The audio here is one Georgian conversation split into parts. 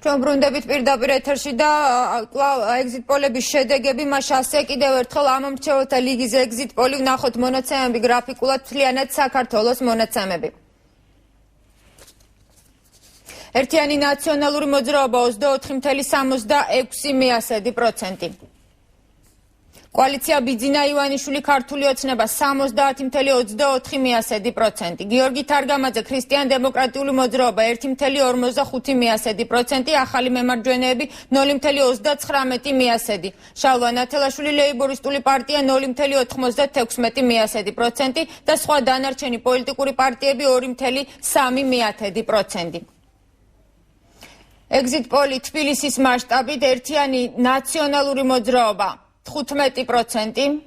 ჩვენ ბრუნდებით პირდაპირ ეთერში და exit polების შედეგები მას ასე კიდევ ერთხელ ამომრჩეველთა ლიგის exit poli ვნახოთ მონაცემები გრაფიკულად მთლიანად საქართველოს მონაცემები. ერთიანი ნაციონალური მოძრაობა 24.66%. Koaliția Bidzina Ioanișului Cartuli ოცნება 70.24%. Გიორგი თარგამაძე ქრისტიან დემოკრატიული მოძრაობა 1.45%, ახალი მემარჯვენეები 0.39%, შალვა ნათელაშვილი ლეიბორისტული პარტია 0.96% და სხვა დანარჩენი პოლიტიკური პარტიები 2.3%. Exit poll თბილისის მასშტაბით ერთიანი ნაციონალური მოძრაობა 15%.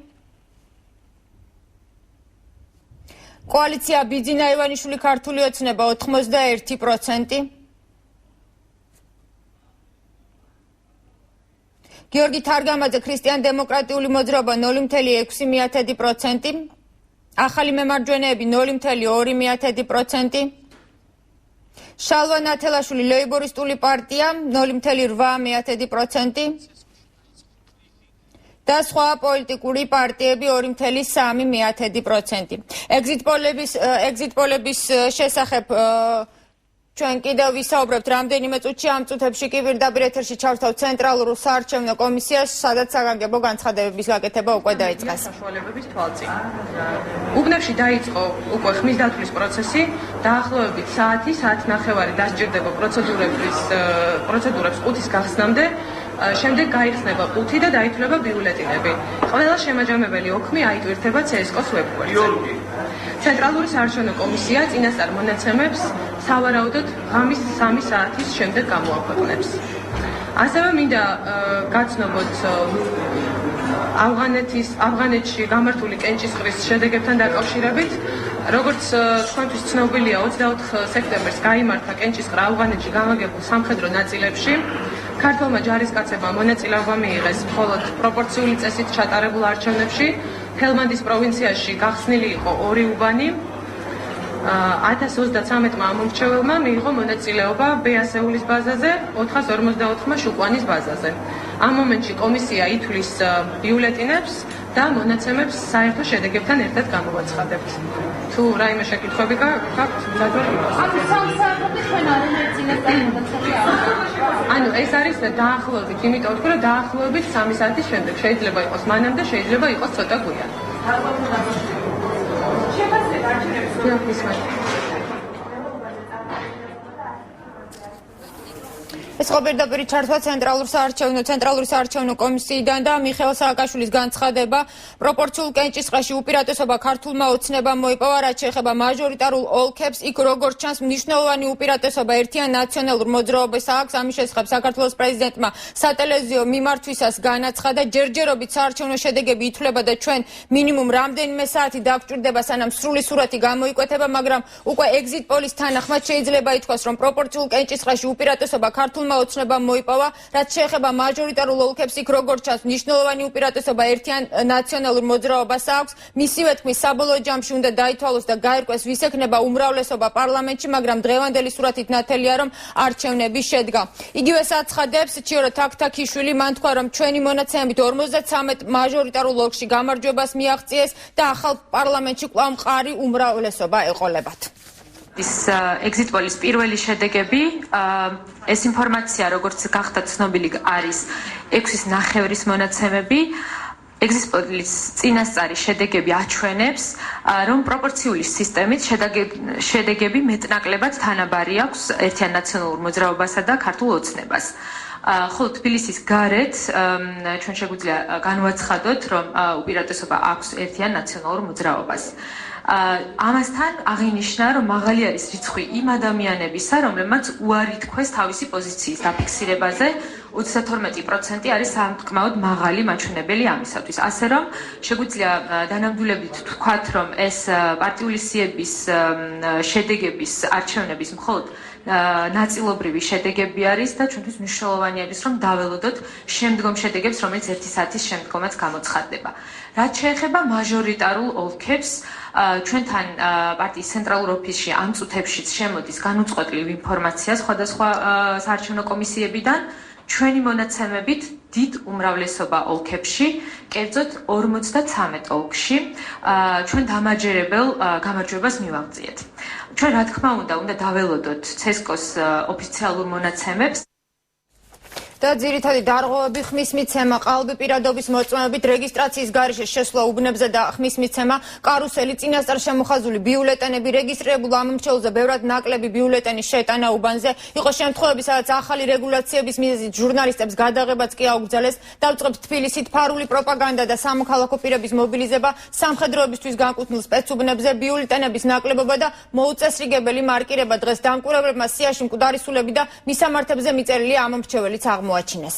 Koaliția Bidzina Ioanișului Cartuli ოცნება 81%. Gheorghe თარგამაძე ქრისტიან დემოკრატიული მოძრაობა 0.6%. ახალი მემარჯვენეები 0.2%. შალვა ნათელაშვილი ლეიბორისტული პარტია 0.8%. და სხვა პოლიტიკური პარტიები 2.3%. Exit polების შესახებ ჩვენ კიდევ ვისაუბრებთ რამდენიმე წუთში, ამ წუთებში კი პირდაპირ ეთერში ჩავთავ ცენტრალურ საარჩევნო კომისიას, სადაც საგანგებო განცხადებების გაკეთება უკვე დაიწყეს. საშუალებების თვალწინ. უბნებში დაიწყო უკვე ხმის დათვლის პროცესი, დაახლოებით საათი ნახევარი დასჭირდება პროცედურებს ყუთის გახსნამდე. შემდეგ გაიხსნება ყუთი და დაითვლება ბიულეტინები. ყველა შემაჯამებელი ოქმი აიტვირთება CSKO-ს ვებგვერდზე. ცენტრალური საარჩევნო კომისია წინასწარ მონაცემებს სავარაუდოდ ღამის 3 საათის შემდეგ გამოაქვეყნებს. ასევე მინდა გაცნობოთ ავღანეთში გამართული კენჭისყრის შედეგებთან დაკავშირებით. როგორც თქვენთვის ცნობილია, 24 სექტემბერს გაიმართა კენჭისყრა ავღანეთში გამაგებულ სამხედრო ნაწილებში. ქართველმა ჯარისკაცებმა მონაწილეობა მიიღეს მხოლოდ პროპორციული წესით ჩატარებულ არჩევნებში. ჰელმანდის პროვინციაში გახსნილი იყო 2 უბანი. 1033-მა ამომრჩეველმა მიიღო მონაწილეობა ბეასეულის ბაზაზე, 454-მა შუკვანის ბაზაზე. ამ მომენტში კომისია ითვლის ბიულეტინებს და მონაცემებს საერთო შედეგებთან ერთად გამოვაცხადებთ. თუ რაიმე შეკითხვები გაქვთ, ანუ ეს არის დაახლოებით, იმიტომ ვთქვი, რომ დაახლოებით 3 საათის შემდეგ. შეიძლება იყოს მანამდე, შეიძლება იყოს ცოტა გვიან. ეს ყოფირდაპირ ჩართვა ცენტრალური საარჩევნო კომისიიდან და მიხეილ სააკაშვილის განცხადება პროპორციულ კენჭისყრაში უპირატესობა ქართულმა ოცნებამ მოიპოვა, რაც შეეხება მაჟორიტარულ ოლქებს, იქ როგორც ჩანს მნიშვნელოვანი უპირატესობა ერთიან ნაციონალურ მოძრაობას აქვს. ამის შესახებ საქართველოს პრეზიდენტმა სატელევიზიო მიმართვისას განაცხადა, ჯერჯერობით საარჩევნო შედეგები ითვლება და ჩვენ მინიმუმ რამდენიმე საათი დაგვჭირდება, სანამ სრული სურათი გამოიკვეთება, მაგრამ უკვე exit polis თანახმად შეიძლება ითქვას, რომ პროპორციულ კენჭისყრაში უპირატესობა ქართულ ოცნებამ მოიპოვა, რაც შეეხება მაჟორიტარულ ოლქებს, იქ როგორც ჩანს მნიშვნელოვანი უპირატესობა ერთიან ნაციონალურ მოძრაობას აქვს. მისივე თქმის, საბოლოო ჯამში უნდა დაითვალოს და გაირკვეს, ვის ექნება უმრავლესობა პარლამენტში, მაგრამ დღევანდელი სურათით ნათელია, რომ არჩევნები შედგა. იგივეს აცხადებს ჩიორო თაქთაქიშვილი, მან თქვა, რომ ჩვენი მონაცემებით 53 მაჟორიტარულ ოლქში გამარჯვებას მიაღწიეს და ახალ პარლამენტში კვლავ მყარი უმრავლესობა ეყოლებათ. exit polis პირველი შედეგები, ეს ინფორმაცია, როგორც გახდა ცნობილი, არის 6-ის ნახევრის მონაცემები. exit polis წინასწარი შედეგები აჩვენებს, რომ პროპორციული სისტემით შედეგები მეტნაკლებად თანაბარი აქვს ერთიან ნაციონალურ მოძრაობასა და ქართულ ოცნებას. ხოლო თბილისის გარეთ ჩვენ შეგვიძლია განვაცხადოთ, რომ უპირატესობა აქვს ერთიან ნაციონალურ მოძრაობას. ამასთან აღინიშნა, რომ მაღალი არის რიცხვი იმ ადამიანებისა, რომლებმაც უარი თქვეს თავისი პოზიციის დაფიქსირებაზე, 32% არის სამტკმაოდ მაღალი მაჩვენებელი ამისათვის. ასე რომ შეგვიძლია დანამდვილებით ვთქვათ, რომ ეს პარტიული სიების შედეგების არჩევნების მხოლოდ ნაწილობრივი შედეგები არის და ჩვენთვის მნიშვნელოვანი არის, რომ დაველოდოთ შემდგომ შედეგებს, რომელიც 1 საათის შემდგომაც გამოცხადდება. რაც შეეხება მაჟორიტარულ ოლქებს, ჩვენთან პარტიის ცენტრალურ ოფისში ამ წუთებშიც შემოდის განუწყვეტლივ ინფორმაცია სხვადასხვა საარჩევნო კომისიებიდან. ჩვენი მონაცემებით დიდ უმრავლესობა ოლქებში, კერძოდ 53 ოლქში, ჩვენ დამაჯერებელ გამარჯვებას მივაღწიეთ. ჩვენ რა თქმა უნდა დაველოდოთ CSKO-ს ოფიციალურ მონაცემებს. და ძირითადი დარღვევები ხმის მიცემა, ყალბი პირადობის მოწმობებით რეგისტრაციის გარეშე შესვლა უბნებზე და ხმის მიცემა, კარუსელი, წინასწარ შემოხაზული ბიულეტენები, რეგისტრირებულ ამომრჩეველზე ბევრად ნაკლები ბიულეტენის შეტანა უბანზე, იყო შემთხვევები, სადაც ახალი რეგულაციების მიზეზით ჟურნალისტებს გადაღებაც კი აუგზავნეს, დავწყებთ თბილისით ფარული პროპაგანდა და სამოქალაქო პირების მობილიზება, სამხედროებისთვის განკუთვნილ სპეცუბნებზე, ბიულეტენების ნაკლებობა და მოუწესრიგებელი მარკირება დღეს დამკვირვებლებმა სიაში მკვდარი სულები და მისამართებზე მიწერილი ამომრჩეველიც მოაჩინეს.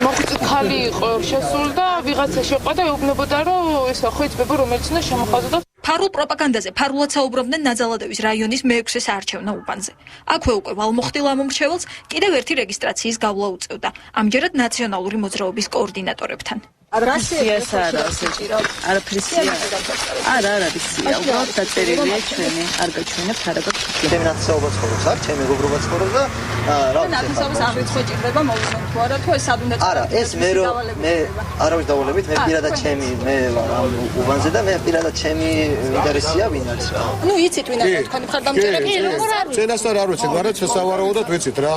მოგვიწევთ ხალი იყო შესული და ვიღაცა შეყვა და ეუბნებოდა რომ ესა ხოიცბება რომელიც უნდა შემოხაზო. ფარულ პროპაგანდაზე ფარულად საუბრობდნენ ნაძალადევის რაიონის მე-6 საარჩევნო უბანზე. აქვე უკვე ვალმოხდილ ამომრჩეველს კიდევ ერთი რეგისტრაციის გავლა უწევდა, ამჯერად ნაციონალური მოძრაობის კოორდინატორებთან. არა არის სია, უბრალოდ დაწერილია ჩვენი, არ გაჩვენებთ არაბად. ჩემი ნაცნობაც ხორობს აქ, ჩემი გოგრობაც ხორობს და რა ვიცი. ნაცნობაც არ რიცხოჭირდება მოვიზონ თუ არა თუ ეს სად უნდა არა, ეს მე არავის დავალებით, მე პირადად ჩემი, მე ვარ უბანზე და მე პირადად ჩემი ინტერესია ვინ არის რა. ნუ იცით ვინ არის თქვენი მხარდამჭერები? წინასწარ არ ვიცით, მაგრამ შესავარაუდოდ ვიცით რა.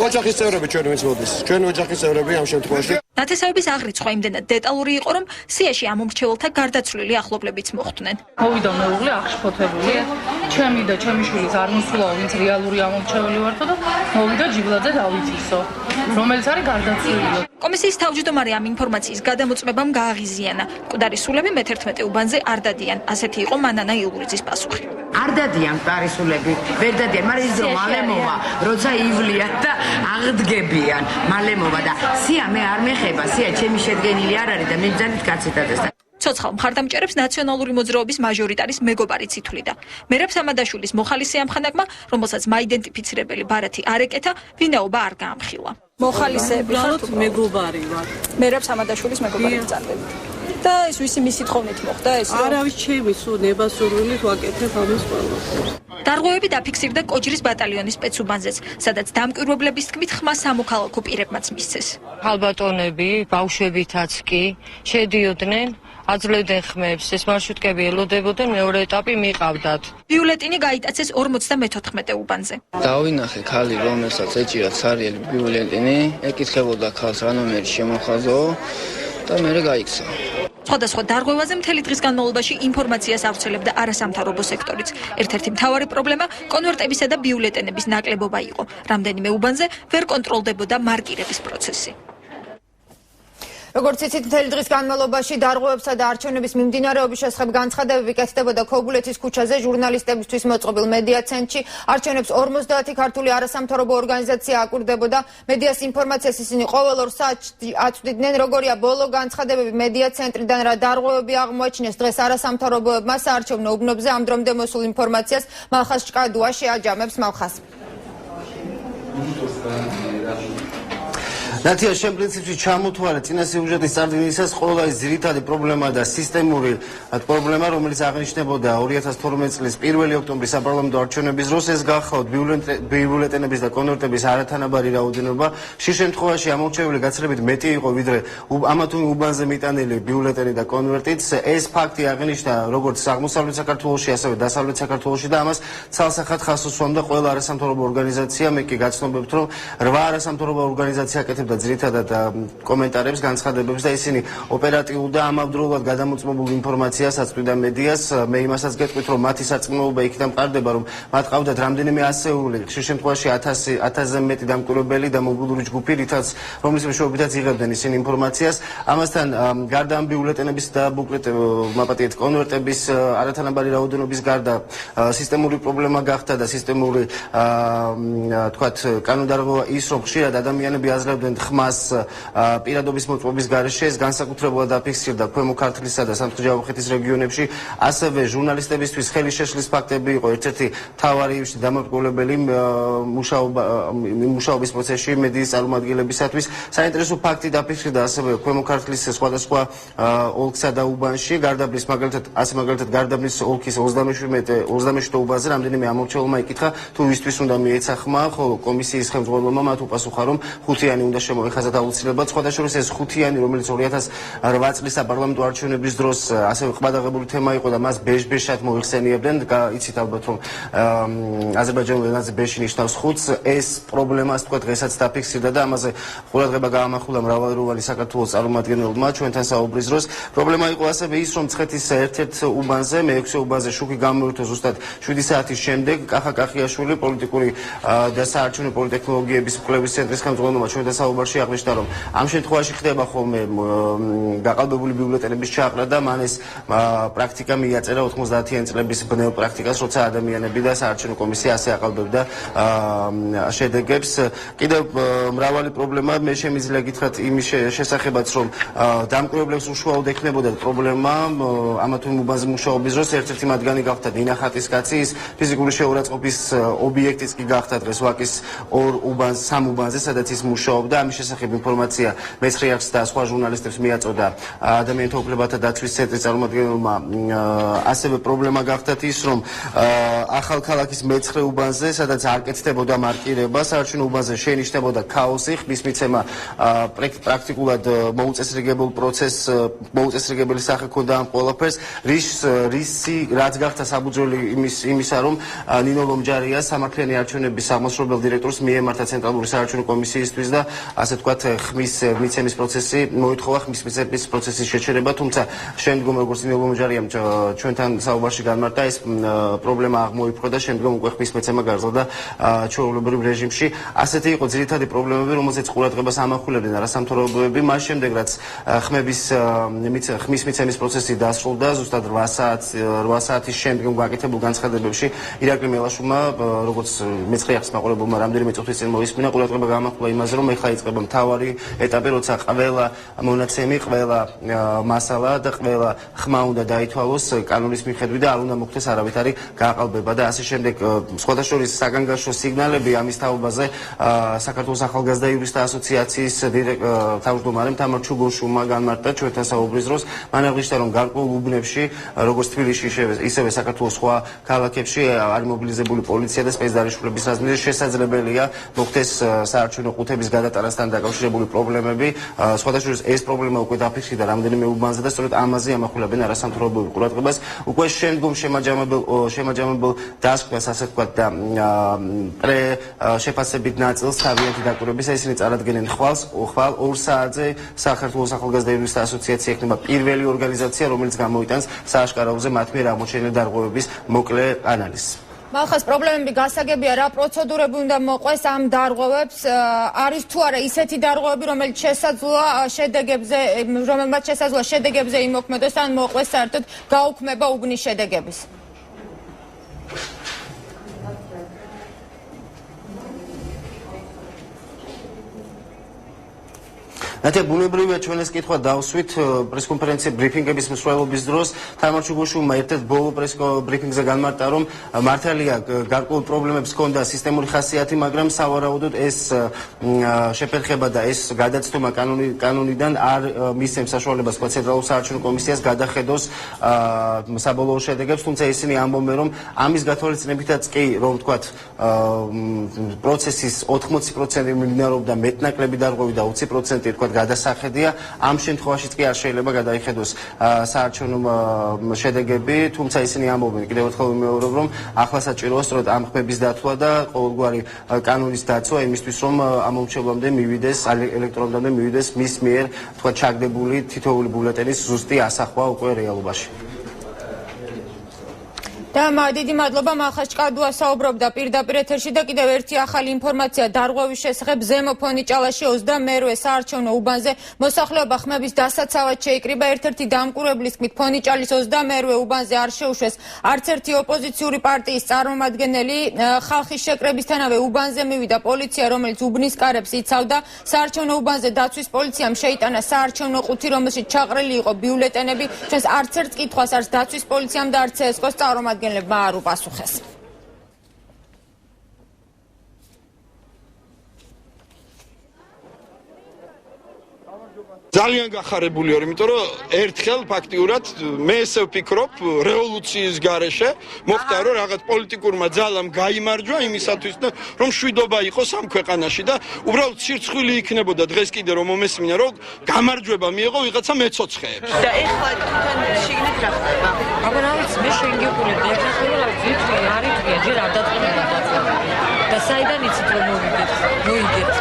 ოჯახის წევრები ჩვენ ვინც მოდის. ჩვენი ოჯახის წევრები ამ შემთხვევაში. ნათესავების აღრიცხვა იმდენად დეტალური იყო, რომ სიაში ამომრჩეველთა გარდაცვლილი ახლობლებიც მოხვდნენ. მოვიდა მეუღლე აღშფოთებული, ჩემი და ჩემი შვილის არ მოსულაო, ვინც რეალური ამომრჩეველი ვართო და მოვიდა ჯიბლაძე დავითისო, რომელიც არის გარდაცვლილი. კომისიის თავმჯდომარე ამ ინფორმაციის გადამოწმებამ გააღიზიანა. მკვდარი სულები მე-11 უბანზე არ დადიან, ასეთი იყო მანანა ილურიძის პასუხი. არ დადიან მკვდარი სულები, ვერ დადიან, მაგრამ ის რომ მალე მოვა, როცა ივლიან და აღდგებიან, მალე მოვა და სია მე არ მეხება, სია ჩემი შედგენილი არ არის და მე ბრძანით გაცეთადეს და ცოცხალ მხარდამჭერებს ნაციონალური მოძრაობის მაჟორიტარის მეგობარიც ითვლიდა. მერაბ სამადაშვილის მოხალისე ამხანაგმა, რომელსაც მაიდენტიფიცირებელი ბარათი არ ეკეთა, ვინაობა არ გაამხილა. მოხალისეები ხართ მეგობარი ვარ. მერაბ სამადაშვილის მეგობარი ბრძანდებით. და ეს ვისი მისი თხოვნით მოხდა ეს? არავის ჩემი სულ ნებასურვილით ვაკეთებ ამის ყველაფერს. დარღვევები დაფიქსირდა კოჯრის ბატალიონის სპეცუბანზეც, სადაც დამკვირვებლების თქმით ხმა სამოქალაქო პირებმაც მისცეს. ხალბატონები, ბავშვებითაც კი შედიოდნენ, აძლევდნენ ხმებს, ეს მარშრუტკები ელოდებოდნენ, მეორე ეტაპი მიყავდათ. ბიულეტინი გაიტაცეს 54 უბანზე. დავინახე ქალი, რომელსაც ეჭირა ცარიელი ბიულეტინი, ეკითხებოდა ქალს რა ნომერი შემოხაზო და მე გაიქცა. სხვადასხვა დარღვევაზე მთელი დღის განმავლობაში ინფორმაციას ავრცელებდა არასამთავრობო სექტორიც. ერთ-ერთი მთავარი პრობლემა კონვერტებისა და ბიულეტენების ნაკლებობა იყო. რამდენიმე უბანზე ვერ კონტროლდებოდა მარკირების პროცესი. როგორც იცით, მთელი დღის განმავლობაში დარღვევებსა და არჩევნების მიმდინარეობის შესახებ განცხადებები კეთდებოდა ქობულეთის ქუჩაზე, ჟურნალისტებისთვის მოწყობილ მედია ცენტრში. არჩევნებს 50 ქართული არასამთავრობო ორგანიზაცია აკვირდებოდა. მედიას ინფორმაციას ისინი ყოველ 2 საათში აწვდიდნენ, როგორია ბოლო განცხადებები მედია ცენტრიდან, რა დარღვევები აღმოაჩინეს დღეს არასამთავრობოებმა საარჩევნო უბნებზე. ამ დრომდე მოსულ ინფორმაციას მალხაზ ჭკადუა შეაჯამებს. მალხაზ. ნათია, შენ პრინციპში ჩამოთვალე წინა სიუჟეტის წარდგენისას ყველა ის ძირითადი პრობლემა და სისტემური პრობლემა, რომელიც აღნიშნებოდა 2012 წლის 1 ოქტომბრის საპარლამენტო არჩევნების დროს, ეს გახავთ ბიულეტენების და კონვერტების არათანაბარი რაოდენობა. შე შემთხვევაში ამორჩეველი გაცილებით მეტი იყო, ვიდრე ამა თუ იმ უბანზე მიტანილი ბიულეტენი და კონვერტიც. ეს ფაქტი აღნიშნა როგორც აღმოსავლეთ საქართველოში, ასევე დასავლეთ საქართველოში და ამას ცალსახად ხაზს უსვამდა ყველა არასამთავრობო ორგანიზაცია. მე კი გაცნობებთ, რომ 8 არასამთავრობო ორგანიზაცია აკეთებდა ძირითადად კომენტარებს, განცხადებებს და ისინი ოპერატიულ და ამავდროულად გადამოწმებულ ინფორმაციას აწვდიდა მედიას. მე იმასაც გეტყვით, რომ მათი სარწმუნოება იქიდან მყარდება, რომ მათ ყავდათ რამდენიმე ასეული, ხშირ შემთხვევაში 1000-ზე მეტი დამკვირვებელი და მობილური ჯგუფი, რომლის მეშვეობითაც იღებდნენ ისინი ინფორმაციას. ამასთან გარდა ამ ბიულეტენების და ბუკლეტ მაპატიეთ კონვერტების არათანაბარი რაოდენობის გარდა სისტემური პრობლემა გახდა და სისტემური თქვათ კანონდარღვევა ის, რომ ხშირად ადამიანები აძლევდნენ აწარმოებდნენ ხმას პირადობის მოწმობის გარეშე. ეს განსაკუთრებულად დაფიქსირდა ქვემო ქართლისა და სამცხე-ჯავახეთის რეგიონებში. ასევე ჟურნალისტებისთვის ხელი შეშლის ფაქტები იყო ერთ-ერთი მთავარი დამარტყულებელი მუშაობის პროცესში მედიის წარმომადგენლებისათვის. საინტერესო ფაქტი დაფიქსირდა ასევე ქვემო ქართლის სხვადასხვა ოლქსა და უბანში. გარდაბნის მაგალითად გარდაბნის ოლქის 27 უბანზე რამდენიმე ამორჩეულმა იკითხა თუ ვისთვის უნდა მიეცა ხმა, ხოლო კომისიის ხელმძღვანელმა მათ უპასუხა, რომ ხუთიანი უნდა შემოეხაზათ აუცილებლად. სხვადასხვა ეს ხუთიანი, რომელიც 2008 წლის საპარლამენტო არჩევნების დროს ასევე ყბადაღებული თემა იყო და მას ბეშ-ბეშად მოიხსენიებდნენ. იცით ალბათ, რომ აზერბაიჯანულ ენაზე ბეში ნიშნავს ხუთს. ეს პრობლემას თქვა დღესაც დაფიქსირდა და ამაზე ყურადღება გაამახვილა მრავალეროვანი საქართველოს წარმომადგენლებმა ჩვენთან საუბრის დროს. პრობლემა იყო ასევე ის, რომ მცხეთის ერთ-ერთ უბანზე, მე-6 უბანზე შუქი გამოირთო ზუსტად 7 საათის შემდეგ. კახა კახიაშვილი, პოლიტიკური და საარჩევნო პოლიტექნოლოგიების კვლევის ცენტრის ხელმძღვანელმა ჩვენთან საუბარში აღნიშნა, რომ ამ შემთხვევაში ხდება ხოლმე გაყალბებული ბიულეტენების ჩაყრა და მან ეს პრაქტიკა მიაწერა 90-იანი წლების ბნელ პრაქტიკას, როცა ადამიანები და საარჩევნო კომისია ასე აყალბებდა შედეგებს. კიდევ მრავალი პრობლემა მე შემიძლია გითხრათ იმის შესახებაც, რომ დამკვირვებლებს უშუალოდ ექნებოდა პრობლემა ამა თუ იმ უბანზე მუშაობის დროს. ერთ-ერთი მათგანი გახდა დინა ხატისკაცი, ის ფიზიკური შეურაცხყოფის ობიექტიც კი გახდა დღეს ვაკის 3 უბანზე, სადაც ის მუშაობდა. ამის შესახებ ინფორმაცია მეცხრეარს და სხვა ჟურნალისტებს მიაწოდა ადამიანთა უფლებათა დაცვის ცენტრის წარმომადგენელმა. ასევე პრობლემა გახდათ ის, რომ ახალქალაქის მე-9 უბანზე, სადაც არ კეთდებოდა მარკირება, საარჩევნო უბანზე შეინიშნებოდა ქაოსი, ხმის მიცემა პრაქტიკულად მოუწესრიგებელი სახე ჰქონდა ამ ყველაფერს. რაც გახდა საბუძველი იმისა, რომ ნინო ლომჯარია სამართლიანი არჩევნების აღმასრულებელ დირექტორს მიემართა ცენტრალური საარჩევნო კომისიისთვის და ასე ვთქვათ ხმის მიცემის პროცესი მოითხოვა ხმის მიცემის პროცესის შეჩერება, თუმცა შემდგომ როგორც ნინო ლომჯარიამ ჩვენთან საუბარში განმარტა, ეს პრობლემა აღმოიფრქვა და შემდგომ უკვე ხმის მიცემა გააგრძელდა ჩვეულებრივ რეჟიმში. ასეთი იყო ძირითადი პრობლემები, რომელზეც ყურადღებას ამახვილებდნენ არასამთავრობოები. მას შემდეგ რაც ხმის მიცემის პროცესი დასრულდა, ზუსტად 8 საათის შემდგომ გაკეთებულ განცხადებებში ირაკლი მელაშვილმა, როგორც მეცხრეახის მაყურებელმა რამდენიმე წუთის წინ მოისმინა, ყურადღება გაამახვილა იმაზე, რომ ეხლა იწყება მთავარი ეტაპი, როცა ყველა მონაცემი, ყველა მასალა და ყველა ხმა უნდა დაითვალოს კანონის მიხედვით და არ უნდა მოხდეს არავითარი გააყალბება და ასე შემდეგ. სხვადასხვა საგანგაშო სიგნალები ამის თაობაზე საქართველოს ახალგაზრდა იურისტთა ასოციაციის თავმჯდომარემ თამარ ჩუგოშუმა განმარტა ჩვენთან საუბრის დროს. მან აღნიშნა, რომ გარკვეულ უბნებში, როგორც თბილისში, ისევე საქართველოს სხვა ქალაქებში არის მობილიზებული პოლიცია და სპეცდარიშვილების რაზმზე. შესაძლებელია მოხდეს საარჩევნო ყუთების გადატანასთან დაკავშირებული პრობლემები. სხვადასხვა ეს პრობლემა უკვე დაფიქსირდა რამდენიმე უბანზე და სწორედ ამაზე ამახვილებენ არასამთავრობოები ყურადღებას. უკვე შემდგომ შემაჯამებელ დასკვას, ასე ვთქვათ, და შეფასებით ნაწილს თავიანთი დაკვირვების ისინი წარადგენენ ხვალ 2 საათზე. საქართველოს ახალგაზრდა იურისტთა ასოციაცია იქნება პირველი ორგანიზაცია, რომელიც გამოიტანს სააშკაროზე მათ მიერ აღმოჩენილი დარღვევების მოკლე ანალიზს. მალხას პრობლემები გასაგებია, რა პროცედურები უნდა მოყვეს ამ დარღვევებს, არის თუ არა ისეთი დარღვევები, რომელიც შესაძლოა შედეგებზე იმოქმედოს ან მოყვეს საერთოდ გაუქმება უბნის შედეგების. ნათია, ბუნებრივია ჩვენ ეს კითხვა დავსვით პრესკონფერენცია ბრიფინგების მსვლელობის დროს. თამარ ჩუგოშუმა ერთ-ერთ ბოლო ბრიფინგზე განმარტა, რომ მართალია გარკვეულ პრობლემებს ჰქონდა სისტემური ხასიათი, მაგრამ სავარაუდოდ ეს შეფერხება და ეს გადაცდომა კანონიდან არ მისცემს საშუალებას ცენტრალურ საარჩევნო კომისიას გადახედოს საბოლოო შედეგებს, თუმცა ისინი ამბობენ, რომ ამის გათვალისწინებითაც კი, რომ ვთქვათ, პროცესის 80% მიმდინარეობდა მეტნაკლები დარღვევი და 20% ვთქვათ გადასახედია. ამ შემთხვევაშიც კი არ შეიძლება გადაიხედოს საარჩევნო შედეგები, თუმცა ისინი ამბობენ კიდევ ერთხელ ვიმეორებ, რომ ახლა საჭიროა სწორედ ამ ხმების დათვლა და ყოველგვარი კანონის დაცვა იმისთვის, რომ ამომრჩევლამდე მივიდეს, ელექტრონამდე მივიდეს მის მიერ ვთქვათ ჩაგდებული თითოეული ბიულეტენის ზუსტი ასახვა უკვე რეალობაში. და დიდი მადლობა მალხაზ ჭკადუა საუბრობდა პირდაპირ ეთერში და კიდევ ერთი ახალი ინფორმაცია დარღვევის შესახებ ზემო ფონიჭალაში 22-ე საარჩევნო უბანზე მოსახლეობა ხმების დასაცავად შეიკრიბა ერთ-ერთი დამკვირვებლის თქმით ფონიჭალის 22-ე უბანზე არ შეუშვეს არც ერთი ოპოზიციური პარტიის წარმომადგენელი ხალხის შეკრებისთანავე უბანზე მივიდა პოლიცია რომელიც უბნის კარებს იცავდა საარჩევნო უბანზე დაცვის პოლიციამ შეიტანა საარჩევნო ყუთი რომელშიც ჩაყრილი იყო ბიულეტენები ჩვენს არც ერთ კითხვას არც დაცვის პოლიციამ და არც CSKO-ს წარმომადგენლებმა არ უპასუხეს. ძალიან გახარებული ვარ, იმიტომ რომ ერთხელ ფაქტიურად მე ესე ვფიქრობ რევოლუციის გარეშე მოხდა რომ რაღაც პოლიტიკურმა ძალამ გაიმარჯვა იმისათვის რომ შვიდობა იყოს ამ ქვეყანაში და უბრალოდ სირცხვილი იქნებოდა დღეს კიდე რომ მომესმინა რომ გამარჯვება მიიღო ვიღაცა მეცოცხეებს. და ეხლა თან შიგნით რა ხდება? აბა რა ვიცი მე შეგეკულებ და ეხლა რა ვიცი არ იტყვია ჯერ არ დაწყვეტა და საიდან იცით რომ მოიგეთ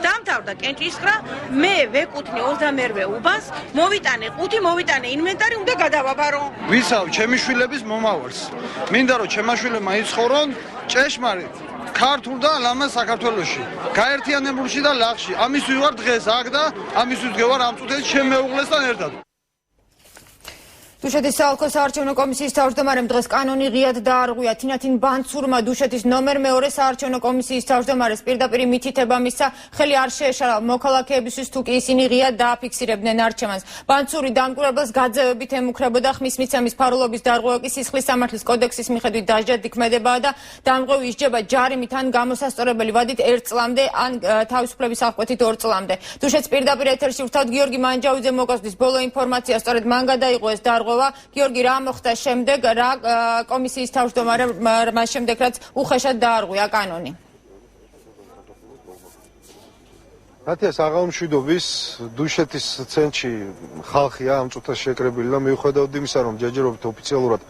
დამთავრდა კენჭისყრა მე ვეკუთვნი 22-ე უბანს მოვიტანე ყუთი მოვიტანე ინვენტარი უნდა გადავაბარო ვისავ ჩემი შვილების მომავალს მინდა რომ ჩემაშვილებმა იცხოვრონ ჭეშმარიტ ქართულ და ლამაზ საქართველოში გაერთიანებულში და ლახში ამისთვის ვარ დღეს აქ და ამისთვის გევარ ამ წუთებში ჩემ მეუღლესთან ერთად დუშეთის საოლქო საარჩევნო კომისიის თავმჯდომარემ დღეს კანონი ღიად დაარღვია თინათინ ბანცურმა დუშეთის ნომერ მეორე საარჩევნო კომისიის თავმჯდომარეს პირდაპირ მითითება მისცა ხელი არ შეეშალა მოქალაქეებისთვის თუ კი ისინი ღიად დააფიქსირებდნენ არჩევანს ბანცური დამკვირვებელს გაძევებით ემუქრებოდა ხმის მიცემის ფარულობის დარღვევა კი სისხლის სამართლის კოდექსის მიხედვით დასჯად იქმედებაა და დამღვევი ისჯება ჯარიმით ან გამოსასწორებელი ვადით 1 წლამდე ან თავისუფლების აღკვეთით 2 წლამდე დუშეთს პირდაპირ ეთერში ვრთავთ გიორგი მანჯავიძე მოგვასწრის ბოლო ინფორმაცია სწორედ მან გადაიღო ეს დარღვევა გიორგი რა მოხდა შემდეგ რა კომისიის თავმჯდომარემ მას შემდეგ რაც უხეშად დაარღვია კანონი მათია საღამომშვიდობის დუშეთის ცენტრში ხალხია ამ წუთას შეკრებილი და მიუხედავად იმისა რომ ჯერჯერობით ოფიციალურად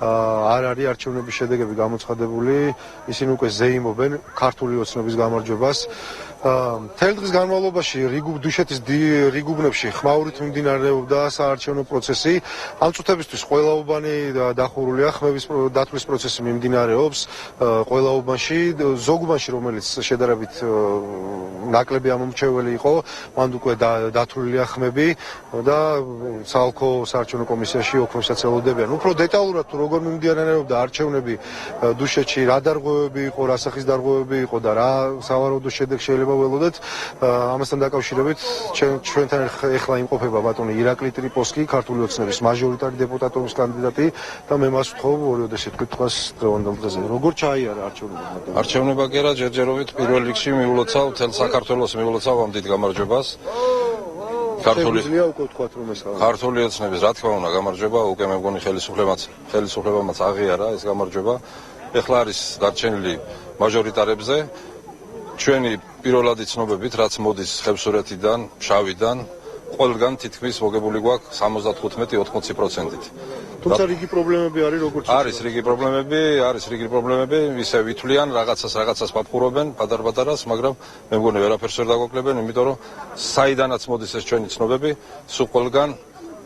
არ არის არჩევნების შედეგები გამოცხადებული ისინი უკვე ზეიმობენ ქართული ოცნების გამარჯვებას მთელი დღის განმავლობაში დუშეთის რიგუბნებში ხმაურით მიმდინარეობდა საარჩევნო პროცესი ამ წუთებისთვის ყველა უბანი დახურულია ხმების დათვლის პროცესი მიმდინარეობს ყველა უბანში ზოგ უბანში რომელიც შედარებით ნაკლები ამომრჩეველი იყო მან უკვე დათვლილია ხმები და საოლქო საარჩევნო კომისიაში ოქროსაც ელოდებიან უფრო დეტალურად თუ როგორ მიმდინარეობდა არჩევნები დუშეთში რა დარღვევები იყო რა სახის დარღვევები იყო და რა სავარაუდო შედეგი შეიძლება ველოდეთ ამასთან დაკავშირებით ჩვენთან ეხლა იმყოფება ბატონი ირაკლი ტრიპოსკი ქართული ოცნების მაჟორიტარი დეპუტატობის კანდიდატი და მე მას ვთხოვ ორი ესეთ კითხვას დღევანდელ დღეზე როგორ ჩაიარა არჩევნები არჩევნება კი არა ჯერჯერობით პირველ რიგში მიულოცავ თელ საქართველოს მიულოცავ ამ დიდ გამარჯვებას ქართული ოცნების რა თქმა უნდა გამარჯვება უკვე მე მგონი ხელისუფლებამაც აღიარა ეს გამარჯვება ეხლა არის დარჩენილი მაჟორიტარებზე ჩვენი პირველადი ცნობებით რაც მოდის ხევსურეთიდან შავიდან ყველგან თითქმის მოგებული გვაქვს 75-80%-ით თუმცა რიგი პრობლემები არის როგორც არის რიგი პრობლემები ისე ვითვლიან რაღაცას ვაფხურობენ პატარ-პატარას მაგრამ მე მგონი ვერაფერს ვერ დაგვაკლებენ იმიტომ რომ საიდანაც მოდის ეს ჩვენი ცნობები სულ ყველგან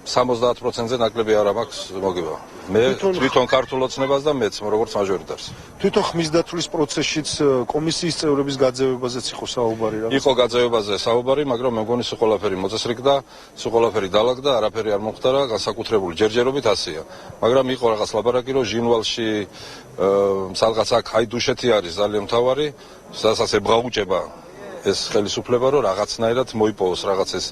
70%-ზე ნაკლები არ მაქვს მოგება. მე თვითონ ქართულ ოცნებას და მეც როგორც მაჟორიტარს. თვითონ ხმის დათვლის პროცესშიც კომისიის წევრების გაძევებაზეც იყო საუბარი რა. იყო გაძევებაზე საუბარი, მაგრამ მე მგონი სულ ყველაფერი მოწესრიგდა, სულ ყველაფერი დაალაგდა, არაფერი არ მომხდარა, განსაკუთრებული ჯერჯერობით ასეა. მაგრამ იყო რაღაც ლაბარაკი, რომ ჟინვალში სადღაც აქ დუშეთი არის ძალიან მთავარი, სადაც ებრაუჭება ეს ხელისუფლება, რომ რაღაცნაირად მოიპოვოს რაღაც ეს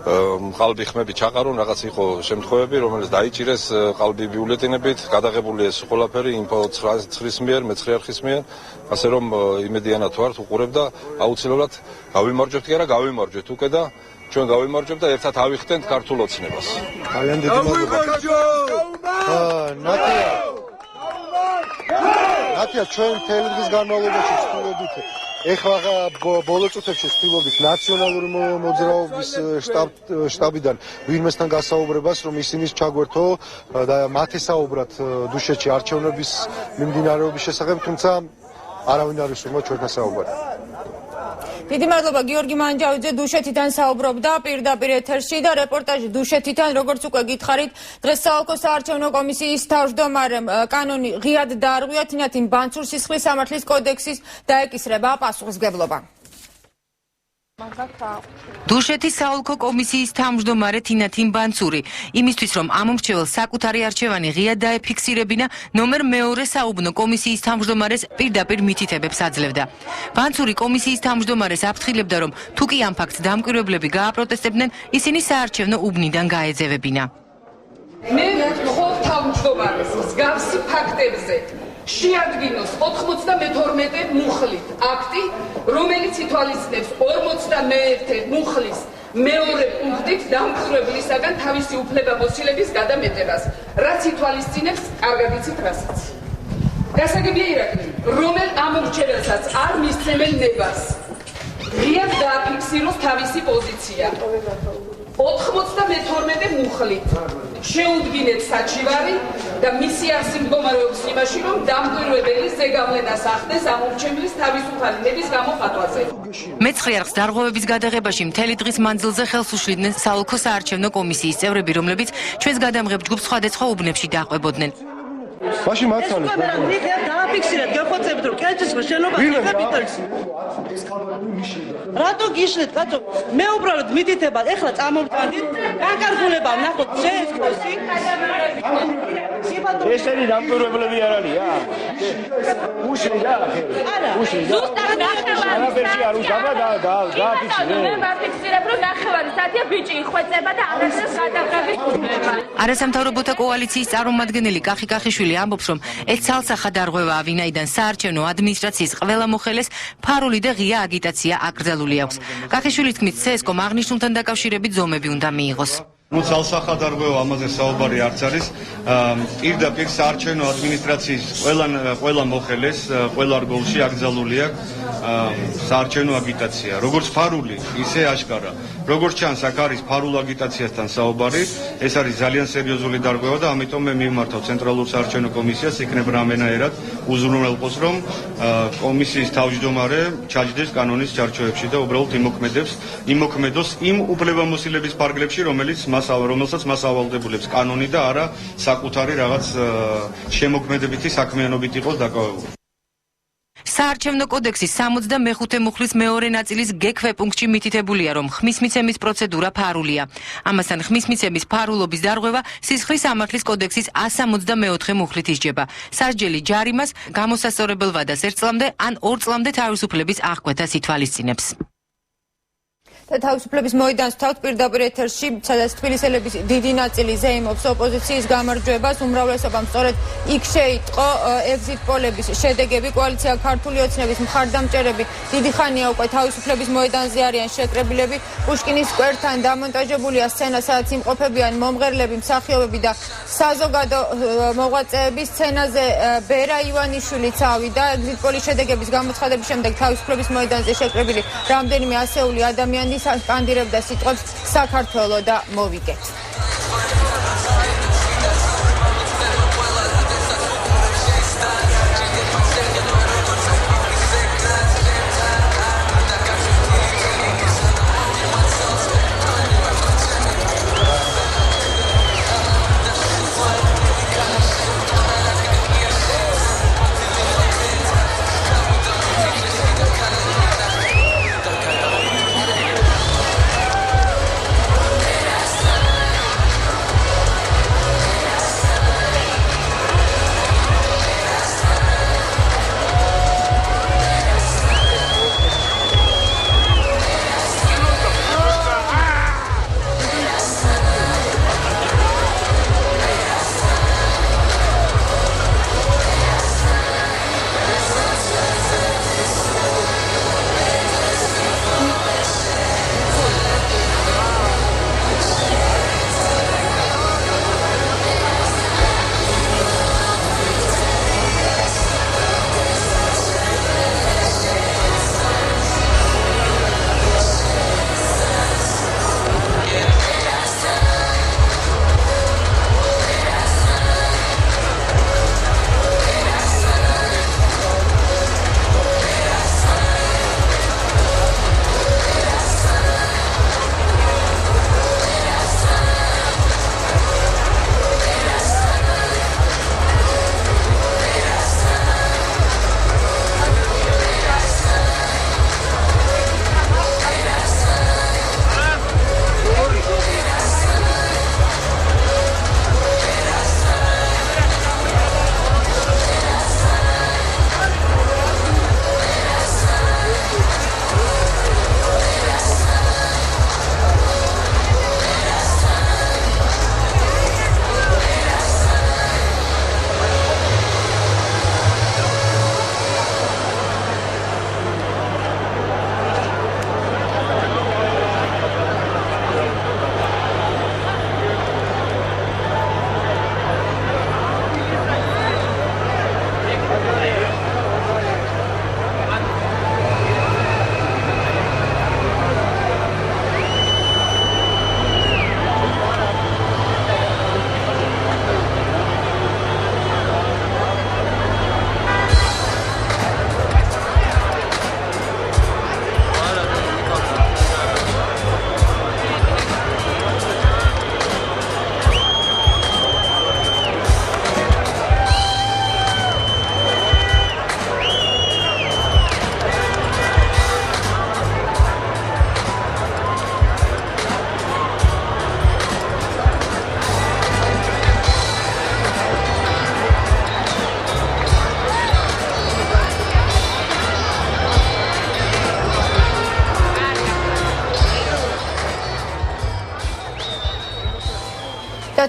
ყალბი ხმები ჩაყარონ, რაღაც იყო შემთხვევები, რომელიც დაიჭირეს ყალბი ბიულეტენებით, გადაღებული ეს ყველაფერი ინფო 9-ის მიერ, მეცხრე არხის მიერ, ასე რომ იმედიანად ვართ, უყურებ და აუცილებლად გავიმარჯვებთ კი არა, გავიმარჯვეთ უკვე და ჩვენ გავიმარჯვებთ და ერთად ავიხდენთ ქართულ ოცნებას. ძალიან დიდი მადლობა. ნატია ჩვენ მთელი დღის განმავლობაში ვცდილობთ ეხლა ბოლო წუთებში ვცდილობთ ნაციონალური მოძრაობის შტაბიდან ვინმესთან გასაუბრებას, რომ ისინი ჩაგვერთო და მათ ესაუბრათ დუშეთში არჩევნების მიმდინარეობის შესახებ, თუმცა არავინ არ ისურვა ჩვენთან საუბარი. დიდი მადლობა გიორგი მანჯავიძე დუშეთიდან საუბრობდა პირდაპირ ეთერში და რეპორტაჟი დუშეთიდან როგორც უკვე გითხარით დღეს საოლქო საარჩევნო კომისიის თავმჯდომარემ კანონი ღიად დაარღვია თინათინ ბანცურ სისხლის სამართლის კოდექსის დაეკისრება პასუხისმგებლობა. დუშეთის საოლქო კომისიის თავმჯდომარე თინათინ ბანცური იმისთვის რომ ამომრჩეველს საკუთარი არჩევანი ღიად დაეფიქსირებინა ნომერ მეორე საუბნო კომისიის თავმჯდომარეს პირდაპირ მითითებებს აძლევდა. ბანცური კომისიის თავმჯდომარეს აფრთხილებდა რომ თუ კი ამ ფაქტს დამკვირვებლები გააპროტესტებდნენ ისინი საარჩევნო უბნიდან გაეძევებინა. მე ვთხოვ თავმჯდომარეს მსგავსი ფაქტებზე შეადგინოს 92 მუხლით აქტი, რომელიც ითვალისწინებს 51 მუხლის მეორე პუნქტით დამკვირვებლისაგან თავისი უფლებამოსილების გადამეტებას, რაც ითვალისწინებს კარგად იცით რასაც. გასაგებია ირაკლი, რომელ ამომრჩეველსაც არ მისცემენ ნებას, ღიად დააფიქსიროს თავისი პოზიცია. 92 მუხლით შეუდგინეთ საჩივარი და მისი არსი მდგომარეობს იმაში, რომ დამკვირვებლის ზეგავლენას ახდენს ამომრჩევლის თავისუფალი ნების გამოხატვაზე. მეცხრე არხს დარღვევების გადაღებაში მთელი დღის მანძილზე ხელს უშლიდნენ საოლქო საარჩევნო კომისიის წევრები, რომლებიც ჩვენს გადამღებ ჯგუფს სხვადასხვა უბნებში დააყვებოდნენ. მაშინ მათთან დააფიქსირეთ, გახოცებთ რომ კენჭისყრის შენობა კაპიტალს. რატო გიშლეთ, კაცო? მე უბრალოდ მითითება, ეხლა წამოვწვანდით, განკარგულება ნახოთ შეესწროსი. ესენი დამკვირვებლები არ არია? უშლიდა? ზუსტად არაფერში არ უშავა დააფიქსირე. მე ვაფიქსირებ რომ ნახევარი საათია ბიჭი იხვეწება და არასდროს გადაღების უწევია. არასამთავრობოთა კოალიციის წარმომადგენელი კახი კახიშვილი ამბობს, რომ ეს ცალსახა დარღვევაა, ვინაიდან საარჩევნო ადმინისტრაციის ყველა მოხელეს ფარული და ღია აგიტაცია აკრძალული აქვს. კახიშვილის თქმით, CSKOM აღნიშნულთან დაკავშირებით ზომები უნდა მიიღოს. ცალსახა დარღვევა ამაზე საუბარი არც არის. პირდაპირ საარჩევნო ადმინისტრაციის ყველა მოხელეს, ყველა რგოლში აკრძალული აქვს საარჩევნო აგიტაცია. როგორც ფარული, ისე აშკარა. როგორც ჩანს, აქ არის ფარულ აგიტაციასთან საუბარი. ეს არის ძალიან სერიოზული დარღვევა და ამიტომ მე მივმართავ ცენტრალურ საარჩევნო კომისიას, იქნებ რამენაერად უზრუნველყოს, რომ კომისიის თავმჯდომარე ჩაჯდეს კანონის ჩარჩოებში და უბრალოდ იმოქმედოს იმ უფლებამოსილების ფარგლებში, რომელსაც მას ავალდებულებს კანონი და არა საკუთარი რაღაც შემოქმედებითი საქმიანობით იყოს დაკავებული. საარჩევნო კოდექსის 65 მუხლის მეორე ნაწილის გექვე პუნქტში მითითებულია, რომ ხმის მიცემის პროცედურა ფარულია. ამასთან ხმის მიცემის ფარულობის დარღვევა სისხლის სამართლის კოდექსის 164 მუხლით ისჯება. სასჯელი ჯარიმას, გამოსასწორებელ ვადას 1 წლამდე ან 2 წლამდე თავისუფლების აღკვეთას ითვალისწინებს. თავისუფლების მოედანს თავთ პირდაპირ ეთერში, სადაც თბილისელების დიდი ნაწილი ზეიმობს ოპოზიციის გამარჯვებას, უმრავლესობამ სწორედ იქ შეიტყო ეგზიტ პოლების შედეგები. კოალიცია ქართული ოცნების მხარდამჭერები დიდი ხანია უკვე თავისუფლების მოედანზე არიან შეკრებილები. პუშკინის სკვერთან დამონტაჟებულია სცენა, სადაც იმყოფებიან მომღერლები, მსახიობები და საზოგადო მოღვაწეები. სცენაზე ბერა ივანიშვილიც ავიდა. ეგზიტ პოლის შედეგების გამოცხადების შემდეგ თავისუფლების მოედანზე შეკრებილი რამდენიმე ასეული ადამიანი კანდირებდა სიტყვებს საქართველო და მოვიგეთ.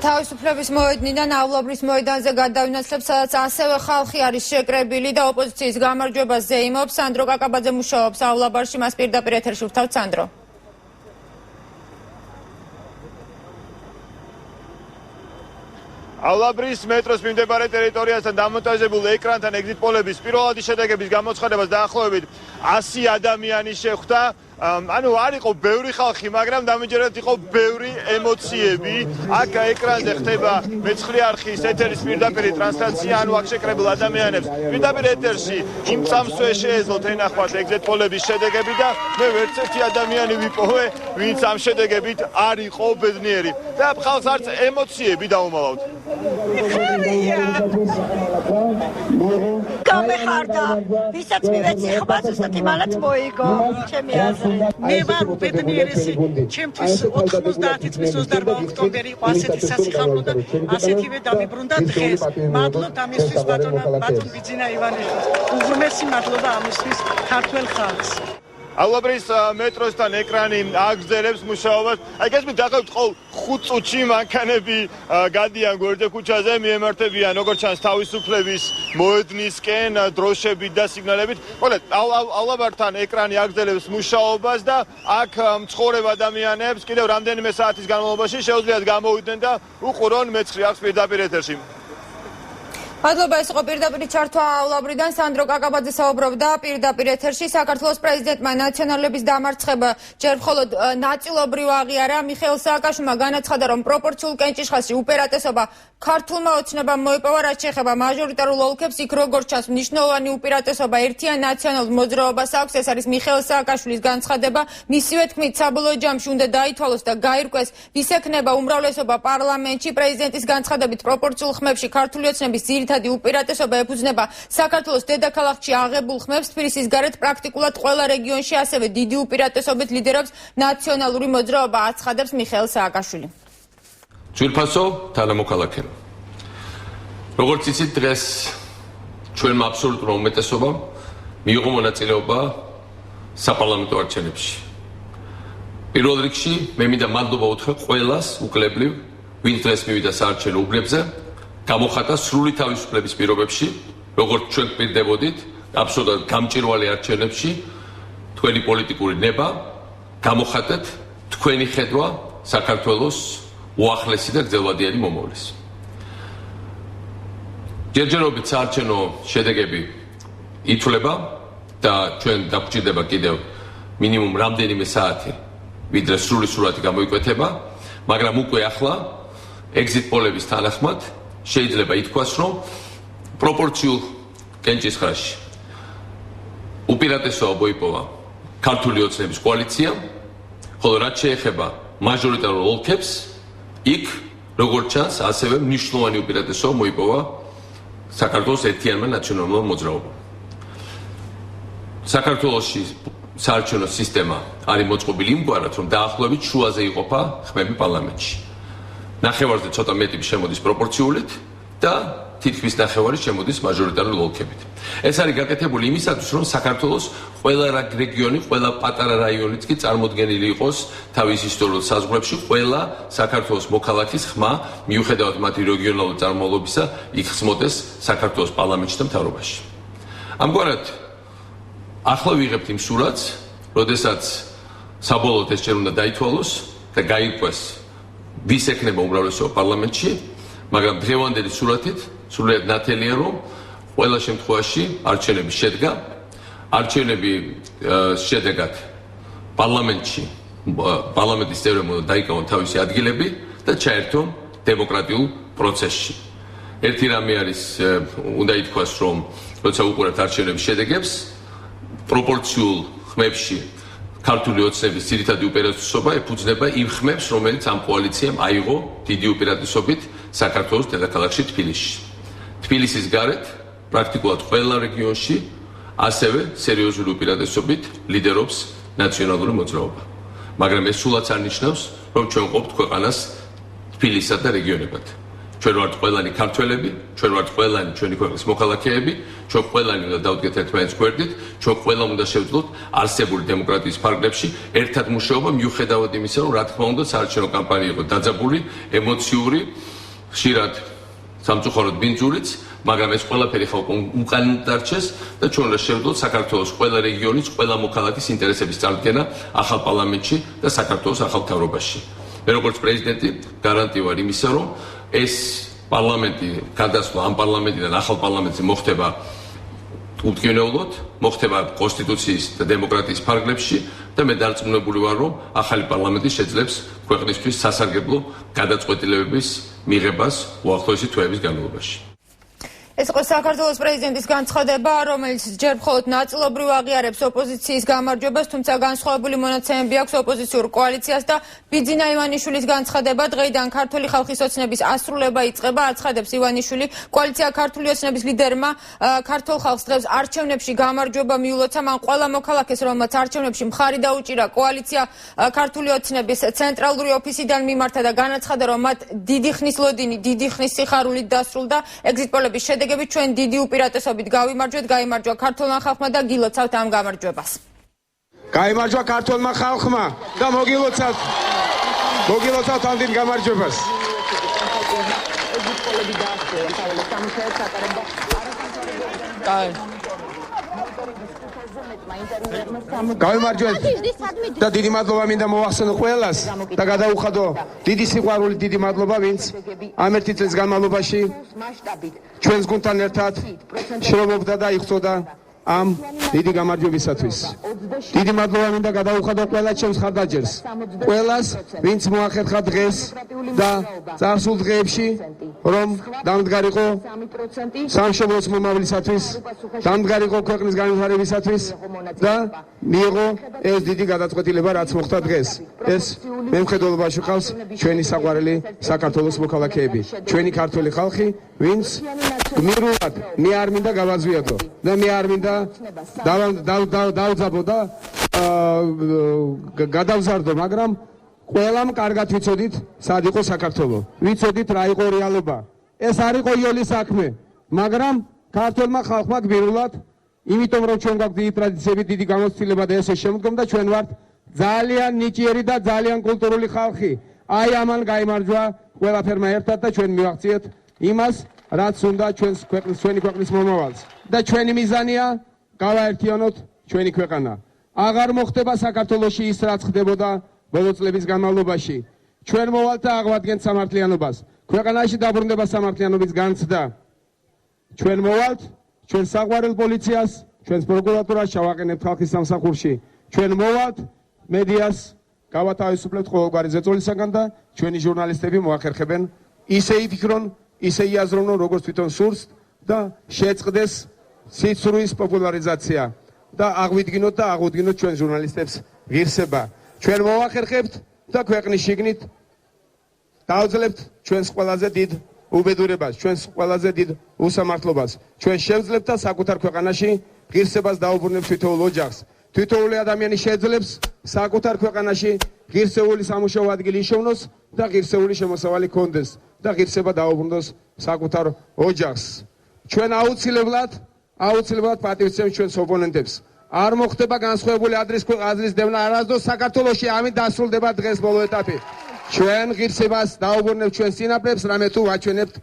თავისუფლების მოედნიდან ავლაბრის მოედანზე გადავინაცვლებს, სადაც ასევე ხალხი არის შეკრებილი და ოპოზიციის გამარჯვებას ზეიმობს. სანდრო კაკაბაძე მუშაობს ავლაბარში, მას პირდაპირ ეთერში ვთავთ. სანდრო. ავლაბრის მეტროს მიმდებარე ტერიტორიასთან დამონტაჟებულ ეკრანთან ეგზიტ პოლების პირველადი შედეგების გამოცხადებას დაახლოებით 100 ადამიანი შეხვდა. ანუ არ იყო ბევრი ხალხი, მაგრამ დამიჯერად იყო ბევრი ემოციები. აქ ეკრანზე ხდება მეცხრე არხის ეთერის პირდაპირ ტრანსლაცია, ანუ აქ შეკრებილ ადამიანებს პირდაპირ ეთერში იმ წამსვე შეეძლოთ ენახვათ ეგზიტ პოლების შედეგები და მე ვერც ერთი ადამიანი ვიპოვე, ვინც ამ შედეგებით არ იყო ბედნიერი. და ხალხს არც ემოციები დაუმალავთ. გამეხარდა, ვისაც მივეცი ხმა ზუსტად იმალაც მოიგო, ჩემი აზრით. მე ვარ ბედნიერესი, ჩემთვის 90 წლის 28 ოქტომბერი იყო ასეთი სასიხამლო და ასეთივე დამიბრუნდა დღეს. მადლობთ ამისთვის ბატონ ბიძინა ივანიშვილს. უღრმესი მადლობა ამისთვის ქართველ ხალხს. ავლაბრის მეტროსთან ეკრანი აგრძელებს მუშაობას. აი გესმით, დაახლოებით ყოველ 5 წუთში მანქანები გადიან გვერდზე ქუჩაზე, მიემართებიან როგორც ჩანს თავისუფლების მოედნისკენ დროშებით და სიგნალებით. ხოლო ავლაბართან ეკრანი აგრძელებს მუშაობას და აქ მცხოვრებ ადამიანებს კიდევ რამდენიმე საათის განმავლობაში შეუძლიათ გამოვიდნენ და უყურონ მეცხრე არხს პირდაპირ ეთერში. მადლობა, ეს იყო პირდაპირ ჩართვა ავლაბრიდან. სანდრო კაკაბაძე საუბრობდა პირდაპირ ეთერში. საქართველოს პრეზიდენტმა ნაციონალების დამარცხება ჯერ მხოლოდ ნაწილობრივ აღიარა. მიხეილ სააკაშვილმა განაცხადა, რომ პროპორციულ კენჭისყრაში უპირატესობა ქართულმა ოცნებამ მოიპოვა, რაც შეეხება მაჟორიტარულ ოლქებს. იქ როგორც ჩანს, მნიშვნელოვანი უპირატესობა ერთიან ნაციონალურ მოძრაობას აქვს. ეს არის მიხეილ სააკაშვილის განცხადება. მისივე თქმით, საბოლოო ჯამში უნდა დაითვალოს და გაირკვეს, ვის ექნება უმრავლესობა პარლამენტში. პრეზიდენტის განცხადებით, პროპორციულ ხმებში ქართული ოცნების ძირითადი უპირატესობა ეფუძნება საქართველოს დედაქალაქში აღებულ ხმებს. თბილისის გარეთ პრაქტიკულად ყველა რეგიონში ასევე დიდი უპირატესობით ლიდერობს ნაციონალური მოძრაობა, აცხადებს მიხეილ სააკაშვილი. ძვირფასო თანამოქალაქეო, როგორც იცით, დღეს ჩვენმა აბსოლუტურმა უმეტესობამ მიიღო მონაწილეობა საპარლამენტო არჩევნებში. პირველ რიგში მე მინდა მადლობა უთხრა ყველას უკლებლივ, ვინც დღეს მივიდა საარჩევნო უბნებზე, გამოხატა სრული თავისუფლების პირობებში, როგორც ჩვენ გვპირდებოდით, აბსოლუტურად გამჭვირვალე არჩევნებში, თქვენი პოლიტიკური ნება, გამოხატეთ თქვენი ხედვა საქართველოს უახლესი და გრძელვადიანი მომავლის. ჯერჯერობით საარჩევნო შედეგები ითვლება და ჩვენ დაგვჭირდება კიდევ მინიმუმ რამდენიმე საათი, ვიდრე სრული სურათი გამოიკვეთება, მაგრამ უკვე ახლა ეგზიტ პოლების თანახმად შეიძლება ითქვას, რომ პროპორციულ კენჭისყრაში უპირატესობა მოიპოვა ქართული ოცნების კოალიციამ, ხოლო რაც შეეხება მაჟორიტარულ ოლქებს, იქ როგორც ჩანს, ასევე მნიშვნელოვანი უპირატესობა მოიპოვა საქართველოს ერთიანმა ნაციონალურმა მოძრაობამ. საქართველოში საარჩევნო სისტემა არის მოწყობილი იმგვარად, რომ დაახლოებით შუაზე იყოფა ხმები პარლამენტში. ნახევარზე ცოტა მეტი შემოდის პროპორციულად და თითქმის ნახევარი შემოდის მაჟორიტარულ ოლქებით. ეს არის გაკეთებული იმისათვის, რომ საქართველოს ყველა რეგიონი, ყველა პატარა რაიონიც კი წარმოდგენილი იყოს თავის ისტორიულ საზღვრებში, ყველა საქართველოს მოქალაქის ხმა, მიუხედავად მათი რეგიონალური წარმომავლობისა, იხსმოდეს საქართველოს პარლამენტში და მთავრობაში. ამგვარად, ახლა ვიღებთ იმ სურათს, როდესაც საბოლოოდ ეს ჯერ უნდა დაითვალოს და გაირკვეს, ვის ექნება უმრავლესობა პარლამენტში, მაგრამ დღევანდელი სურათით სრულიად ნათელია, რომ ყველა შემთხვევაში არჩევნები შედგა, არჩევნები შედეგად პარლამენტის წევრებმა უნდა დაიკავონ თავისი ადგილები და ჩაერთონ დემოკრატიულ პროცესში. ერთი რამე არის, უნდა ითქვას, რომ როცა უყურებთ არჩევნების შედეგებს, პროპორციულ ხმებში ქართული ოცნების ძირითადი უპირატესობა ეფუძნება იმ ხმებს, რომელიც ამ კოალიციამ აიღო დიდი უპირატესობით საქართველოს დედაქალაქში თბილისში. თბილისის გარეთ პრაქტიკულად ყველა რეგიონში ასევე სერიოზული უპირატესობით ლიდერობს ნაციონალური მოძრაობა. მაგრამ ეს სულაც არ ნიშნავს, რომ ჩვენ ყოფთ ქვეყანას თბილისსა და რეგიონებად. ჩვენ ვართ ყველანი ქართველები, ჩვენ ვართ ყველანი ჩვენი ქვეყნის მოქალაქეები, ჩვენ ყველანი უნდა დავდგეთ ერთმანეთის გვერდით, ჩვენ ყველამ უნდა შევძლოთ არსებული დემოკრატიის ფარგლებში ერთად მუშაობა, მიუხედავად იმისა, რომ რა თქმა უნდა საარჩევნო კამპანია იყო დაძაბული, ემოციური, ხშირად სამწუხაროდ ბინძურიც, მაგრამ ეს ყველაფერი ხალხო უკან დარჩეს და ჩვენ უნდა შევძლოთ საქართველოს ყველა რეგიონის, ყველა მოქალაქის ინტერესების წარდგენა ახალ პარლამენტში და საქართველოს ახალ მთავრობაში. მე როგორც პრეზიდენტი გარანტი ვარ იმისა, რომ ეს პარლამენტი გადასვლა ამ პარლამენტიდან ახალ პარლამენტზე მოხდება უთქმელოდ, მოხდება კონსტიტუციის და დემოკრატიის ფარგლებში და მე დარწმუნებული ვარ, რომ ახალი პარლამენტი შეძლებს ქვეყნისთვის სასარგებლო გადაწყვეტილებების მიღებას უახლოესი თვეების განმავლობაში. ეს იყო საქართველოს პრეზიდენტის განცხადება, რომელიც ჯერ მხოლოდ ნაწილობრივ აღიარებს ოპოზიციის გამარჯვებას, თუმცა განსხვავებული მონაცემები აქვს ოპოზიციურ კოალიციას და ბიძინა ივანიშვილის განცხადება დღეიდან ქართული ხალხის ოცნების ასრულება იწყება, აცხადებს ივანიშვილი. კოალიცია ქართული ოცნების ლიდერმა ქართულ ხალხს დღეს არჩევნებში გამარჯვება მიულოცა, მან ყველა მოქალაქეს, რომელმაც არჩევნებში მხარი დაუჭირა, კოალიცია ქართული ოცნების ცენტრალური ოფისიდან მიმართა და განაცხადა, რომ მათ დიდი ხნის ლოდინი, დიდი ხნის სიხარულით დასრულდა ეგზიტ პოლების შედეგებით ჩვენ დიდი უპირატესობით გავიმარჯვეთ, გაიმარჯვა ქართულმა ხალხმა და გილოცავთ ამ გამარჯვებას. გაიმარჯვა ქართულმა ხალხმა და მოგილოცავთ ამ დიდ გამარჯვებას. გავიმარჯვეთ და დიდი მადლობა მინდა მოვახსენო ყველას და გადაუხადო დიდი სიყვარული, დიდი მადლობა, ვინც ამ ერთი წლის განმავლობაში ჩვენს გუნდთან ერთად შრომობდა და იხწოდა ამ დიდი გამარჯვებისათვის. დიდი მადლობა მინდა გადაუხადო ყველა ჩემს ხარდაჭერს, ყველას, ვინც მოახერხა დღეს და წარსულ დღეებში, რომ დამდგარიყო სამშობლოს მომავლისათვის, დამდგარიყო ქვეყნის განვითარებისათვის და მიიღო ეს დიდი გადაწყვეტილება, რაც მოხდა დღეს. ეს მემხედველობაში ყავს ჩვენი საყვარელი საქართველოს მოქალაქეები, ჩვენი ქართველი ხალხი, ვინც გმირულად მე არ მინდა გავაზვიათო და მე არ მინდა დავძაბო და გადავზარდო, მაგრამ ყველამ კარგად ვიცოდით, სად იყო საქართველო. ვიცოდით რა იყო რეალობა. ეს არ იყო იოლის საქმე, მაგრამ ქართველმა ხალხმა გმირულად, იმიტომ რომ ჩვენ გვაქვს დიდი ტრადიციები, დიდი გამოცდილება და ესე შემდგომ და ჩვენ ვართ ძალიან ნიჭიერი და ძალიან კულტურული ხალხი. აი ამან გაიმარჯვა ყველაფერმა ერთად და ჩვენ მივაღწიეთ იმას, რაც უნდა ჩვენი ქვეყნის მომავალს. და ჩვენი მიზანია გავაერთიანოთ ჩვენი ქვეყანა. აღარ მოხდება საქართველოში ის, რაც ხდებოდა ბოლო წლების განმავლობაში. ჩვენ მოვალთ და აღვადგენთ სამართლიანობას. ქვეყანაში დაბრუნდება სამართლიანობის განცდა. ჩვენ მოვალთ, ჩვენ საყვარელ პოლიციას, ჩვენს პროკურატურას შევაყენებთ ხალხის სამსახურში. ჩვენ მოვალთ, მედიას გავათავისუფლებთ ყოველგვარი ზეწოლისაგან და ჩვენი ჟურნალისტები მოახერხებენ ისე იფიქრონ, ისე იაზროვნონ, როგორც თვითონ სურს და შეწყდეს სიცრუის პოპულარიზაცია და აღვიდგინოთ ჩვენ ჟურნალისტებს ღირსება. ჩვენ მოვახერხებთ და ქვეყნის შიგნით დავძლებთ ჩვენს ყველაზე დიდ უბედურებას, ჩვენს ყველაზე დიდ უსამართლობას. ჩვენ შევძლებთ და საკუთარ ქვეყანაში ღირსებას დაუბრუნებთ თითოეულ ოჯახს. თითოეული ადამიანი შეძლებს საკუთარ ქვეყანაში ღირსეული სამუშაო ადგილი იშოვნოს და ღირსეული შემოსავალი ჰქონდეს და ღირსება დაუბრუნოს საკუთარ ოჯახს. ჩვენ აუცილებლად პატივცემთ ჩვენს ოპონენტებს. არ მოხდება განსხვავებული აზრის დევნა არასდროს საქართველოში, ამით დასრულდება დღეს ბოლო ეტაპი. ჩვენ ღირსებას დაუბრუნებთ ჩვენს წინაპრებს, რამე თუ ვაჩვენებთ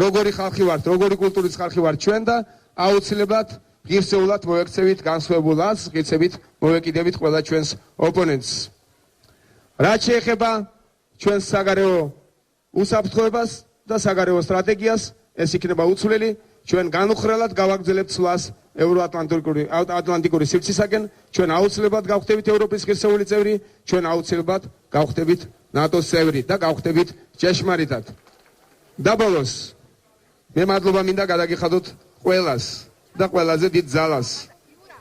როგორი ხალხი ვართ, როგორი კულტურის ხალხი ვართ ჩვენ და აუცილებლად ღირსეულად მოექცევით განსხვავებულ აზრს, ღირსებით მოვეკიდებით ყველა ჩვენს ოპონენტს. რაც შეეხება ჩვენს საგარეო უსაფრთხოებას და საგარეო სტრატეგიას, ეს იქნება უცვლელი. ჩვენ განუხრელად გავაგრძელებთ სვლას ევროატლანტიკური სივრცისაკენ, ჩვენ აუცილებლად გავხდებით ევროპის ღირსეული წევრი, ჩვენ აუცილებლად გავხდებით ნატოს წევრი და გავხდებით ჭეშმარიტად. და ბოლოს მე მადლობა მინდა გადაგიხადოთ ყველას და ყველაზე დიდ ძალას,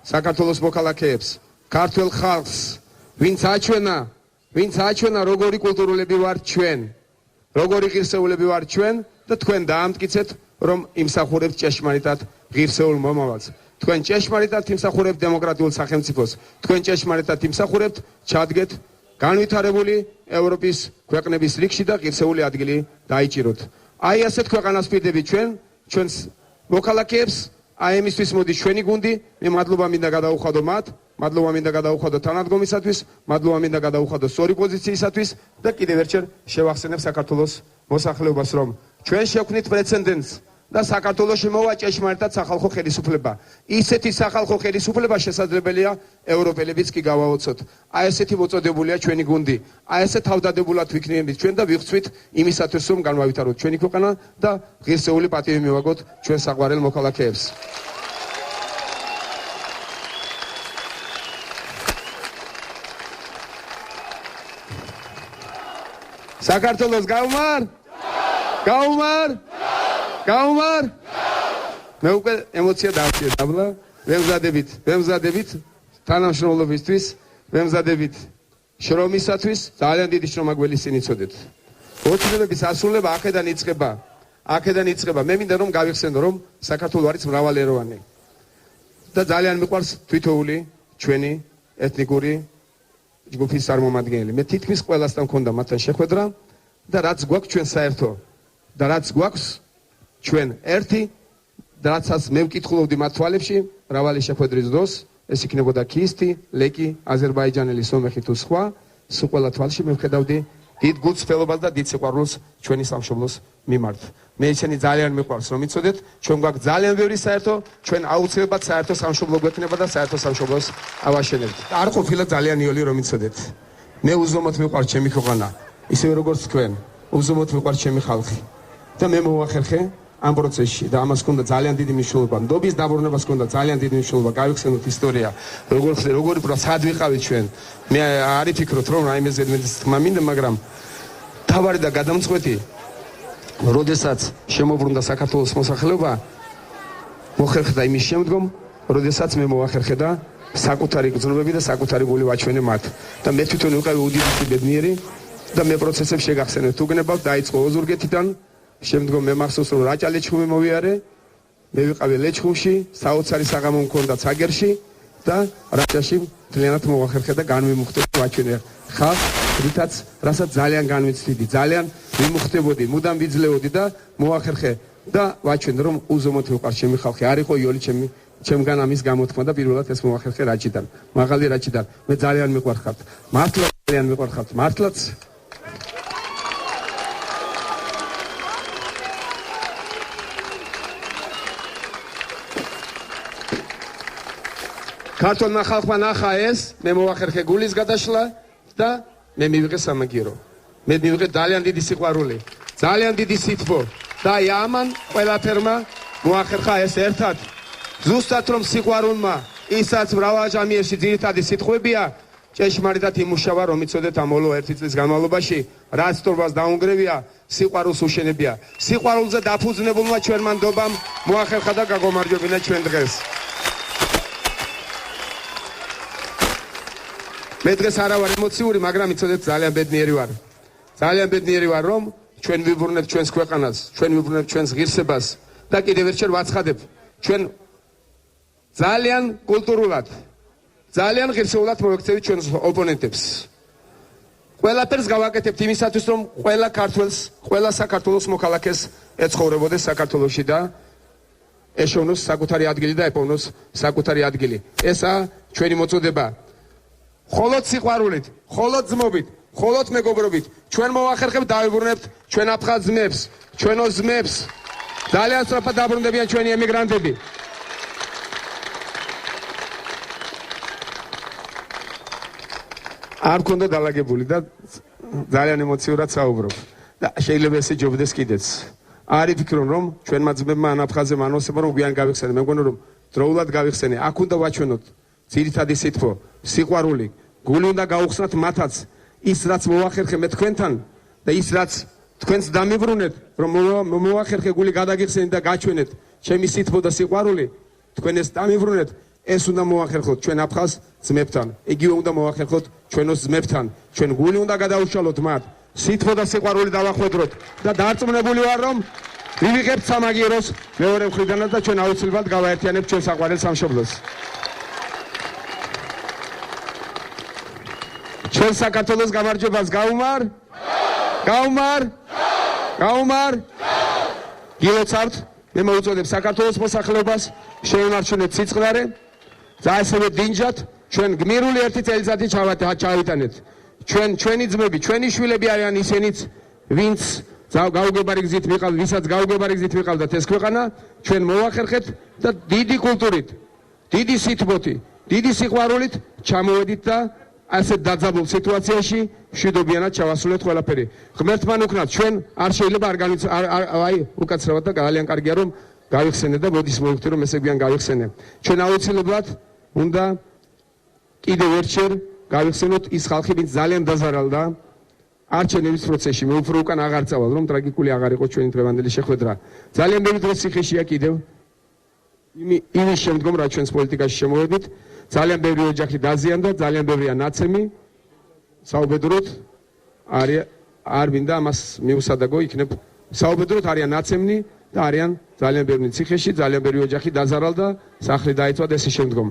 საქართველოს მოქალაქეებს, ქართველ ხალხს, ვინც აჩვენა როგორი კულტურულები ვართ ჩვენ, როგორი ღირსეულები ვართ ჩვენ და თქვენ დაამტკიცეთ, რომ იმსახურებთ ჭეშმარიტად ღირსეულ მომავალს. თქვენ ჭეშმარიტად იმსახურებთ დემოკრატიულ სახელმწიფოს. თქვენ ჭეშმარიტად იმსახურებთ, ჩადგეთ განვითარებული ევროპის ქვეყნების რიგში და ღირსეული ადგილი დაიჭიროთ. აი ასეთ ქვეყანას ვპირდებით ჩვენს მოქალაქეებს, აი ამისთვის მოდის ჩვენი გუნდი, მე მადლობა მინდა გადაუხადო მათ, მადლობა მინდა გადაუხადო თანადგომისათვის, მადლობა მინდა გადაუხადო სწორი პოზიციისათვის და კიდევ ერთხელ შევახსენებ საქართველოს მოსახლეობას, რომ ჩვენ შევქმნით პრეცედენტს და საქართველოში მოვა ჭეშმარიტად სახალხო ხელისუფლება. ისეთი სახალხო ხელისუფლება შესაძლებელია ევროპელებიც კი გავაოცოთ. აი ესეთი მოწოდებულია ჩვენი გუნდი. აი ესე თავდადებულად ვიქნებით ჩვენ და ვიღვწვით იმისათვის, რომ განვავითაროთ ჩვენი ქვეყანა და ღირსეული პატივი მივაგოთ ჩვენ საყვარელ მოქალაქეებს. საქართველოს გაუმარ? გაუმარ? გაუმარ? მე უკვე ემოცია დავჭირ დაბლა, ვემზადებით თანამშრომლობისთვის, ვემზადებით შრომისათვის, ძალიან დიდი შრომა გველისინიცოდეთ. ოცნებების ასრულება აქედან იწყება. მე მინდა რომ გავიხსენო, რომ საქართველო არის მრავალეროვანი. და ძალიან მიყვარს თვითოული ჩვენი ეთნიკური ჯგუფის წარმომადგენელი. მე თითქმის ყველასთან მქონდა მათთან შეხვედრა და რაც გვაქვს ჩვენ საერთო და რაც გვაქვს ჩვენ ერთი და რაცაც მე ვკითხულობდი მათ თვალებში მრავალი შეხვედრის დროს, ეს იქნებოდა ქისტი, ლეკი, აზერბაიჯანელი, სომეხი თუ სხვა, სულ ყველა თვალში მე ვხედავდი დიდ გულწრფელობას და დიდ სიყვარულს ჩვენი სამშობლოს მიმართ. მე ისინი ძალიან მიყვარს, რომ იცოდეთ, ჩვენ გვაქვს ძალიან ბევრი საერთო, ჩვენ აუცილებლად საერთო სამშობლო გვექნება და საერთო სამშობლოს ავაშენებთ. არ ყოფილა ძალიან იოლი, რომ იცოდეთ. მე უზომოდ მიყვარს ჩემი ქვეყანა, ისევე როგორც თქვენ, უზომოდ მიყვარს ჩემი ხალხი. და მე მოვახერხე ამ პროცესში და ამას ჰქონდა ძალიან დიდი მნიშვნელობა. ნდობის დაბრუნებას ჰქონდა ძალიან დიდი მნიშვნელობა. გავიხსენოთ ისტორია, როგორი სად ვიყავით ჩვენ. მე არ ვფიქრობ, რომ რაიმე ზედმეტის თქმა მინდა, მაგრამ თავარი და გადამწყვეტი, როდესაც შემოbrunდა საქართველოს მოსახლეობა, მოხერხდა იმის შემდგომ, როდესაც მე მოვახერხე და საკუთარი გრძნობები და საკუთარი გული ვაჩვენე მათ. და მე თვითონ ვიყავი უდიდესი ბედნიერი და მე პროცესებს შეგახსენებთ. უგნებავ დაიწყო ოზურგეთიდან. შემდგომ მე მახსოვს რომ რაჭა ლეჩხუმი მოვიარე, მე ვიყავი ლეჩხუმში, საოცარი საღამო მქონდა ცაგერში და რაჭაში მთლიანად მოვახერხე და განვიმუხტე ვაჩვენე ხალხს, რითაც რასაც ძალიან განვიცდიდი, ძალიან ვიმუხტებოდი, მუდამ ვიძლეოდი და მოვახერხე და ვაჩვენე რომ უზომოდ ვიყავს ჩემი ხალხი, არ იყო იოლი ჩემგან ამის გამოთქმა და პირველად ეს მოვახერხე რაჭიდან, მაღალი რაჭიდან. მე ძალიან მიყვარხართ, მართლაც ძალიან მიყვარხართ, მართლაც ქართულმა ხალხმა ნახა ეს, მე მოვახერხე გულის გადაშლა და მე მივიღე სამაგირო. მე მივიღე ძალიან დიდი სიყვარული, ძალიან დიდი სითბო და აი ამან ყველაფერმა მოახერხა ეს ერთად. ზუსტად რომ სიყვარულმა, ისაც მრავალჟამიერში ძირითადი სიტყვებია, ჭეშმარიტად იმუშავა, რომ იცოდეთ ამ ბოლო 1 წლის განმავლობაში, რაც თორბას დაუნგრევია, სიყვარულს უშენებია. სიყვარულზე დაფუძნებულმა ჩვენმა ნდობამ მოახერხა და გაგომარჯვებინა ჩვენ დღეს. მე დღეს არა ვარ ემოციური, მაგრამ იცოდეთ ძალიან ბედნიერი ვარ. ძალიან ბედნიერი ვარ, რომ ჩვენ ვიბრუნებთ ჩვენს ქვეყანას, ჩვენ ვიბრუნებთ ჩვენს ღირსებას და კიდევ ერთხელ ვაცხადებ, ჩვენ ძალიან კულტურულად, ძალიან ღირსეულად მოვექცევით ჩვენს ოპონენტებს. ყველაფერს გავაკეთებთ იმისათვის, რომ ყველა ქართველს, ყველა საქართველოს მოქალაქეს ეცხოვრებოდეს საქართველოში და ეშოვნოს საკუთარი ადგილი და ეპოვნოს საკუთარი ადგილი. ესაა ჩვენი მოწოდება. მხოლოდ სიყვარულით, მხოლოდ ძმობით, მხოლოდ მეგობრობით ჩვენ მოვახერხებთ დავიბრუნებთ ჩვენ აფხაზ ძმებს, ჩვენო ძმებს. ძალიან სწრაფად დაბრუნდებიან ჩვენი ემიგრანტები. არ მქონდა დალაგებული და ძალიან ემოციურად საუბრობ. და შეიძლება ესე ჯობდეს კიდეც. არ ვფიქრობ, რომ ჩვენმა ძმებმა ან აფხაზებმა ან ოსებმა რომ გვიან გავიხსენე. მე მგონი რომ დროულად გავიხსენე. აქ უნდა ვაჩვენოთ ძირითადი სიტყვა, სიყვარული, გული უნდა გაუხსნათ მათაც ის რაც მოვახერხე მე თქვენთან და ის რაც თქვენს დამიბრუნეთ, რომ მოვახერხე გული გადაგიხსენეთ და გაჩვენეთ ჩემი სიტყვა და სიყვარული, თქვენ ეს დამიბრუნეთ, ეს უნდა მოვახერხოთ ჩვენ აფხაზ ძმებთან, იგივე უნდა მოვახერხოთ ჩვენოს ძმებთან, ჩვენ გული უნდა გადაუშალოთ მათ, სიტყვა და სიყვარული დავახვედროთ და დარწმუნებული ვარ რომ ვივიღებთ სამაგიეროს მეორე მხრიდანაც და ჩვენ აუცილებლად გავაერთიანებთ ჩვენ საყვარელ სამშობლოს. ჩვენ საქართველოს გამარჯვებას გაუმარ? გაუმარ? გაუმარ? გილოცავთ, მე მოუწოდებ საქართველოს მოსახლეობას, შეუნარჩუნეთ სიწყნარე და ასევე დინჯად ჩვენ გმირული ერთი წელიწადი ჩავიტანეთ. ჩვენი ძმები, ჩვენი შვილები არიან ისინიც, ვინც გაუგებარი გზით ვიყავთ, ვისაც გაუგებარი გზით ვიყავდათ ეს ქვეყანა, ჩვენ მოვახერხეთ და დიდი კულტურით, დიდი სითბოთი, დიდი სიყვარულით ჩამოვედით და ასეთ დაძაბულ სიტუაციაში მშვიდობიანად ჩავასრულეთ ყველაფერი. ღმერთმა ნუქნათ, ჩვენ არ შეიძლება უკაცრავად და ძალიან კარგია რომ გავიხსენე და მოდის მოვიხდი რომ ესე გვიან გავიხსენე. ჩვენ აუცილებლად უნდა კიდევ ერთხელ გავიხსენოთ ის ხალხი, ვინც ძალიან დაზარალდა არჩევნების პროცესში. მე უფრო უკან აღარ წავალ, რომ ტრაგიკული აღარ იყო ჩვენი დღევანდელი შეხვედრა. ძალიან ბევრი დღე ციხეშია კიდევ. იმის შემდგომ, რაც ჩვენს პოლიტიკაში შემოვედით, ძალიან ბევრი ოჯახი დაზიანდა, ძალიან ბევრია ნაცემი. საუბედუროთ არ მინდა ამას მიუსადაგო, იქნებ საუბედუროთ არიან ნაცემნი და არიან ძალიან ბევრი ციხეში, ძალიან ბევრი ოჯახი დაზარალდა, სახლი დაიწვა და ესე შემდგომ.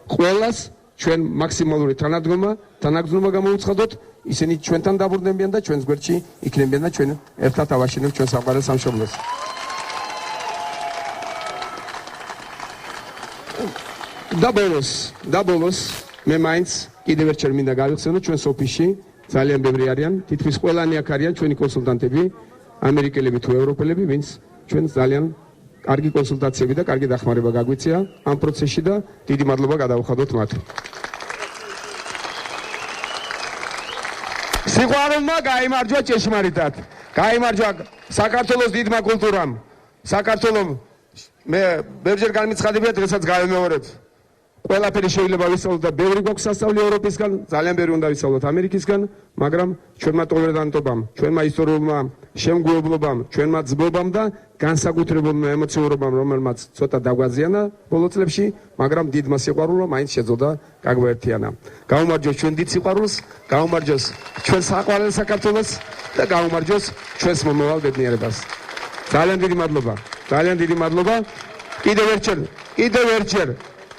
ყველას ჩვენ მაქსიმალური თანაგრძნობა გამოუცხადოთ, ისინი ჩვენთან დაბრუნდებიან და ჩვენს გვერდში იქნებიან და ჩვენ ერთად ავაშენებთ ჩვენ საყვარელ სამშობლოს. და ბოლოს მე მაინც კიდევ ერთხელ მინდა გავიხსენოთ ჩვენს ოფისში ძალიან ბევრი არიან, თითქმის ყველანი აქ არიან ჩვენი კონსულტანტები, ამერიკელები თუ ევროპელები, ვინც ჩვენ ძალიან კარგი კონსულტაციები და კარგი დახმარება გაგვიწია ამ პროცესში და დიდი მადლობა გადავუხადოთ მათ. სიყვარულმა გაიმარჯვა ჭეშმარიტად, გაიმარჯვა საქართველოს დიდმა კულტურამ. საქართველოს მე ბევრჯერ განმიცხადებია, დღესაც გავემეორებ. ყველაფერი შეიძლება ვისწავლოთ და ბევრი გვაქვს სასწავლი ევროპისგან, ძალიან ბევრი უნდა ვისწავლოთ ამერიკისგან, მაგრამ ჩვენმა ტოლერანტობამ, ჩვენმა ისტორიულმა შემგუებლობამ, ჩვენმა ძბობამ და განსაკუთრებულმა ემოციურობამ, რომელმაც ცოტა დაგვაზიანა ბოლო წლებში, მაგრამ დიდმა სიყვარულმა მაინც შეძლო და გაგვაერთიანა. გაუმარჯოს ჩვენ დიდ სიყვარულს, გაუმარჯოს ჩვენ საყვარელ საქართველოს და გაუმარჯოს ჩვენს მომავალ ბედნიერებას. ძალიან დიდი მადლობა. ძალიან დიდი მადლობა. კიდევ ერთხელ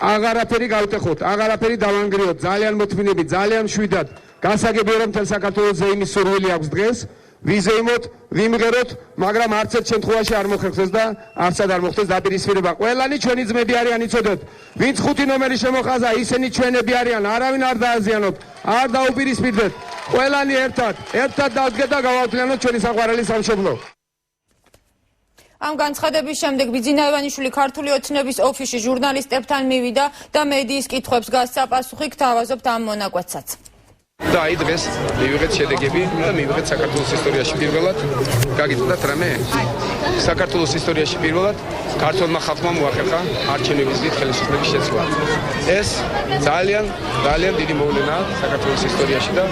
აღარაფერი გავტეხოთ, აღარაფერი დავანგრიოთ, ძალიან მოთმინები, ძალიან მშვიდად. გასაგებია რომ მთელ საქართველოს იმის სურვილი აქვს დღეს, ვიზეიმოთ, ვიმღეროთ, მაგრამ არც ერთ შემთხვევაში არ მოხერხდეს და არცად არ მოხდეს დაპირისპირება. ყველანი ჩვენი ძმები არიან, იცოდეთ. ვინც 5 ნომერი შემოხაზა, ისინი ჩვენები არიან, არავინ არ დააზიანოთ, არ დაუპირისპირდეთ. ყველანი ერთად დავდგეთ და გავავთლიანოთ ჩვენი საყვარელი სამშობლო. ამ განცხადების შემდეგ ბიძინა ივანიშვილი ქართული ოცნების ოფისში ჟურნალისტებთან მივიდა და მედიის კითხვებს გასცა პასუხი, გთავაზობთ ამ მონაკვეთსაც. და აი დღეს მივიღეთ შედეგები და მივიღეთ საქართველოს ისტორიაში პირველად. გაგიწევთ რამე? საქართველოს ისტორიაში პირველად ქართულმა ხალხმა მოახერხა არჩევნების გზით ხელისუფლების შეცვლა. ეს ძალიან დიდი მოვლენაა საქართველოს ისტორიაში და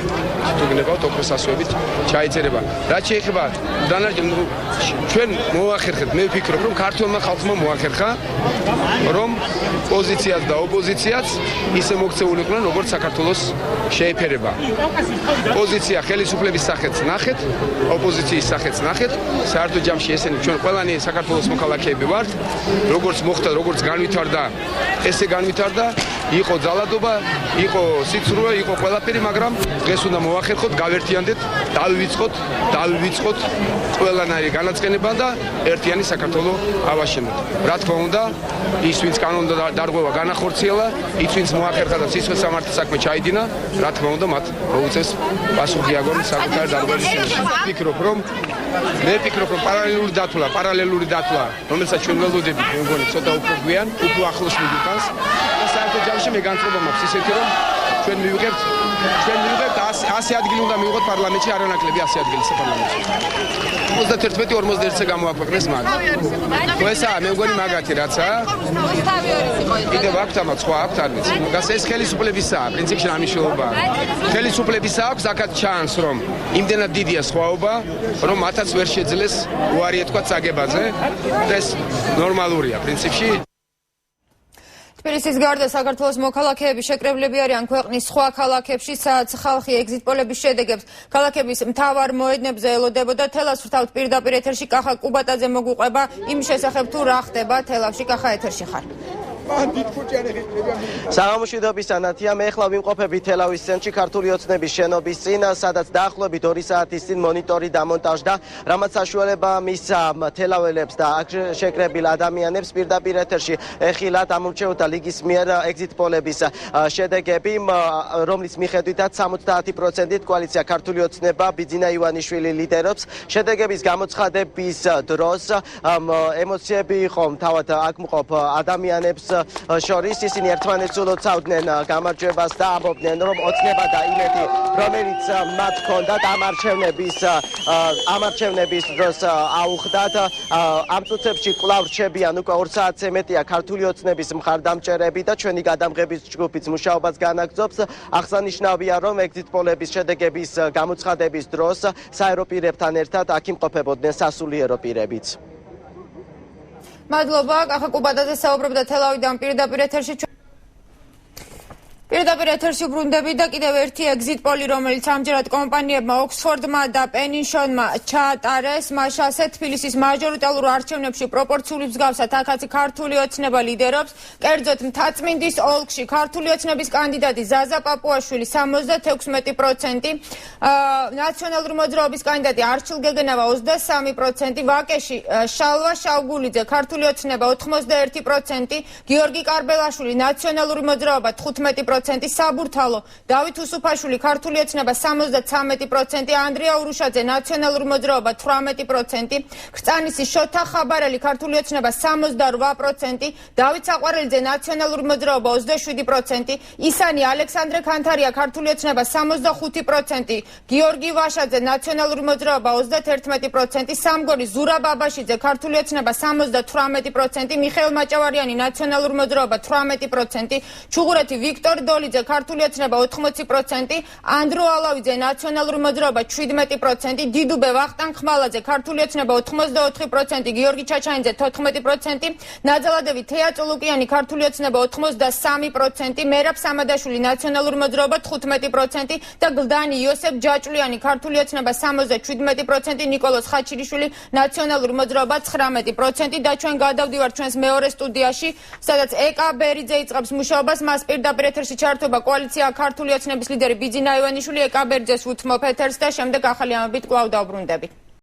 თუ გნებავთ ოქროს ასოებით ჩაიწერება. რაც შეეხება ჩვენ მოახერხეთ, მე ვფიქრობ, რომ ქართულმა ხალხმა მოახერხა, რომ პოზიციაც და ოპოზიციაც ისე მოქცეულიყვნენ, როგორც საქართველოს შეეფერება. პოზიცია ხელისუფლების სახეც ნახეთ, ოპოზიციის სახეც ნახეთ, საერთო ჯამში ესენი ჩვენ ყველანი საქართველოს მოქალაქეები ვართ, როგორც მოხდა, როგორც განვითარდა, ესე განვითარდა, იყო ძალადობა, იყო სიცრუე, იყო ყველაფერი, მაგრამ დღეს უნდა მოახერხოთ, გავერთიანდეთ, დავივიწყოთ ყველანაირი განაცხენება და ერთიანი საქართველო ავაშენოთ. რა თქმა უნდა, ის ვინც კანონმდაბლობა დარღვევა განახორციელა, ის ვინც მოახერხა და სისხლის სამართლის საქმე ჩაიდინა, რა თქმა უნდა, მათ მოუწეს პასუხი აგონ საკუთარი დარღვევის შემდგომ. მე ვფიქრობ, რომ პარალელური დათვლა, რომელსაც ჩვენ ველოდებით, მე მგონი, ცოტა უფრო გვიან, უფრო ახლოს მიდიხარს და საერთო ჯამში მე განწყობა მაქვს ისეთი, რომ ჩვენ მივიღებთ 100 ადგილი უნდა მივიღოთ პარლამენტში, არანაკლები 100 ადგილი საპარლამენტში. 31-41-ზე გამოაქვეყნეს მაგ. ესაა, მე მგონი მაგათი რაცაა. კიდევ აქვთ ამათ, სხვა აქვთ არ ვიცი. მაგას ეს ხელისუფლებისაა, პრინციპში რამიშვილობაა. ხელისუფლებისა აქვს აქაც ჩანს, რომ იმდენად დიდია სხვაობა, რომ მათაც ვერ შეძლეს უარი ეთქვათ წაგებაზე და ეს ნორმალურია პრინციპში. თბილისის გარდა საქართველოს მოქალაქეები შეკრებლები არიან ქვეყნის სხვა ქალაქებში, სადაც ხალხი ეგზიტ პოლების შედეგებს ქალაქების მთავარ მოედნებზე ელოდებოდა. თელავს ვრთავთ პირდაპირ ეთერში კახა კუბატაძე მოგუყვება იმ შესახებ თუ რა ხდება თელავში. კახა ეთერში ხარ. საღამოშვიდობის ანათია, მე ახლა ვიმყოფები თელავის ცენტრში ქართული ოცნების შენობის წინ, სადაც დაახლოებით 2 საათის წინ მონიტორი დამონტაჟდა, რამაც საშუალება მისცა თელაველებს და აქ შეკრებილ ადამიანებს პირდაპირ ეთერში ეხილათ ამორჩეულთა ლიგის მიერ ეგზიტ პოლების შედეგები, რომლის მიხედვითაც 70% კოალიცია ქართული ოცნება ბიძინა ივანიშვილი ლიდერობს. შედეგების გამოცხადების დროს ემოციები იყო თავად აქ მყოფ ადამიანებს შორის, ისინი ერთმანეთს ულოცავდნენ გამარჯვებას და ამბობდნენ, რომ ოცნება და იმედი, რომელიც მათ ჰქონდათ ამარჩევნების დროს აუხდათ. ამ წუთებში კვლავ რჩებიან უკვე 2 საათზე მეტია ქართული ოცნების მხარდამჭერები და ჩვენი გადამღების ჯგუფიც მუშაობას განაგრძობს. აღსანიშნავია, რომ ეგზიტ პოლების შედეგების გამოცხადების დროს საერო პირებთან ერთად აქ იმყოფებოდნენ სასულიერო პირებიც. მადლობა, კახა კუბადაძე საუბრობდა თელავიდან პირდაპირ ეთერში. პირდაპირ ეთერში ვბრუნდები და კიდევ ერთი ეგზიტ პოლი, რომელიც ამჯერად კომპანიებმა ოქსფორდმა და პენინშონმა ჩაატარეს, მას ასე თბილისის მაჟორიტარულ არჩევნებში პროპორციული მსგავსად აქაც ქართული ოცნება ლიდერობს. კერძოდ მთაწმინდის ოლქში ქართული ოცნების კანდიდატი ზაზა პაპუაშვილი 76%, ნაციონალური მოძრაობის კანდიდატი არჩილ გეგენავა 23%, ვაკეში შალვა შავგულიძე ქართული ოცნება 81%, გიორგი კარბელაშვილი ნაციონალური მოძრაობა 15%, საბურთალო დავით უსუფაშვილი ქართული ოცნება 73%, ანდრია ურუშაძე ნაციონალური მოძრაობა 18%, ქრწანისის შოთა ხაბარელი ქართული ოცნება 68%, დავით საყვარელიძე ნაციონალური მოძრაობა 27%, ისანი ალექსანდრე ქანთარია ქართული ოცნება 65%, გიორგი ვაშაძე ნაციონალური მოძრაობა 31%, სამგორი ზურა ბაბაშიძე ქართული ოცნება 78%, მიხეილ მაჭავარიანი ნაციონალური მოძრაობა 18%, ჩუღურეთი ვიქტორ დოლიძე ქართული ოცნება 80%, ანდრო ალავიძე ნაციონალური მოძრაობა 17%, დიდუბე ვახტანგ ხმალაძე ქართული ოცნება 84%, გიორგი ჩაჩანიძე 14%, ნაძალადევი თეა წულუკიანი ქართული ოცნება 83%, მერაბ სამადაშვილი ნაციონალური მოძრაობა 15% და გლდანი იოსებ ჯაჭვლიანი ქართული ოცნება 77%, ნიკოლოზ ხაჩილიშვილი ნაციონალური მოძრაობა 19% და ჩვენ გადავდივართ ჩვენს მეორე სტუდიაში, სადაც ეკა ბერიძე იწყებს მუშაობას, მას პირდაპირ ეთერში ჩართობა კოალიცია ქართული ოცნების ლიდერი ბიძინა ივანიშვილი, ეკა ბერიძეს უთმობ ეთერს და შემდეგ ახალი ამბებით კვლავ დავბრუნდებით.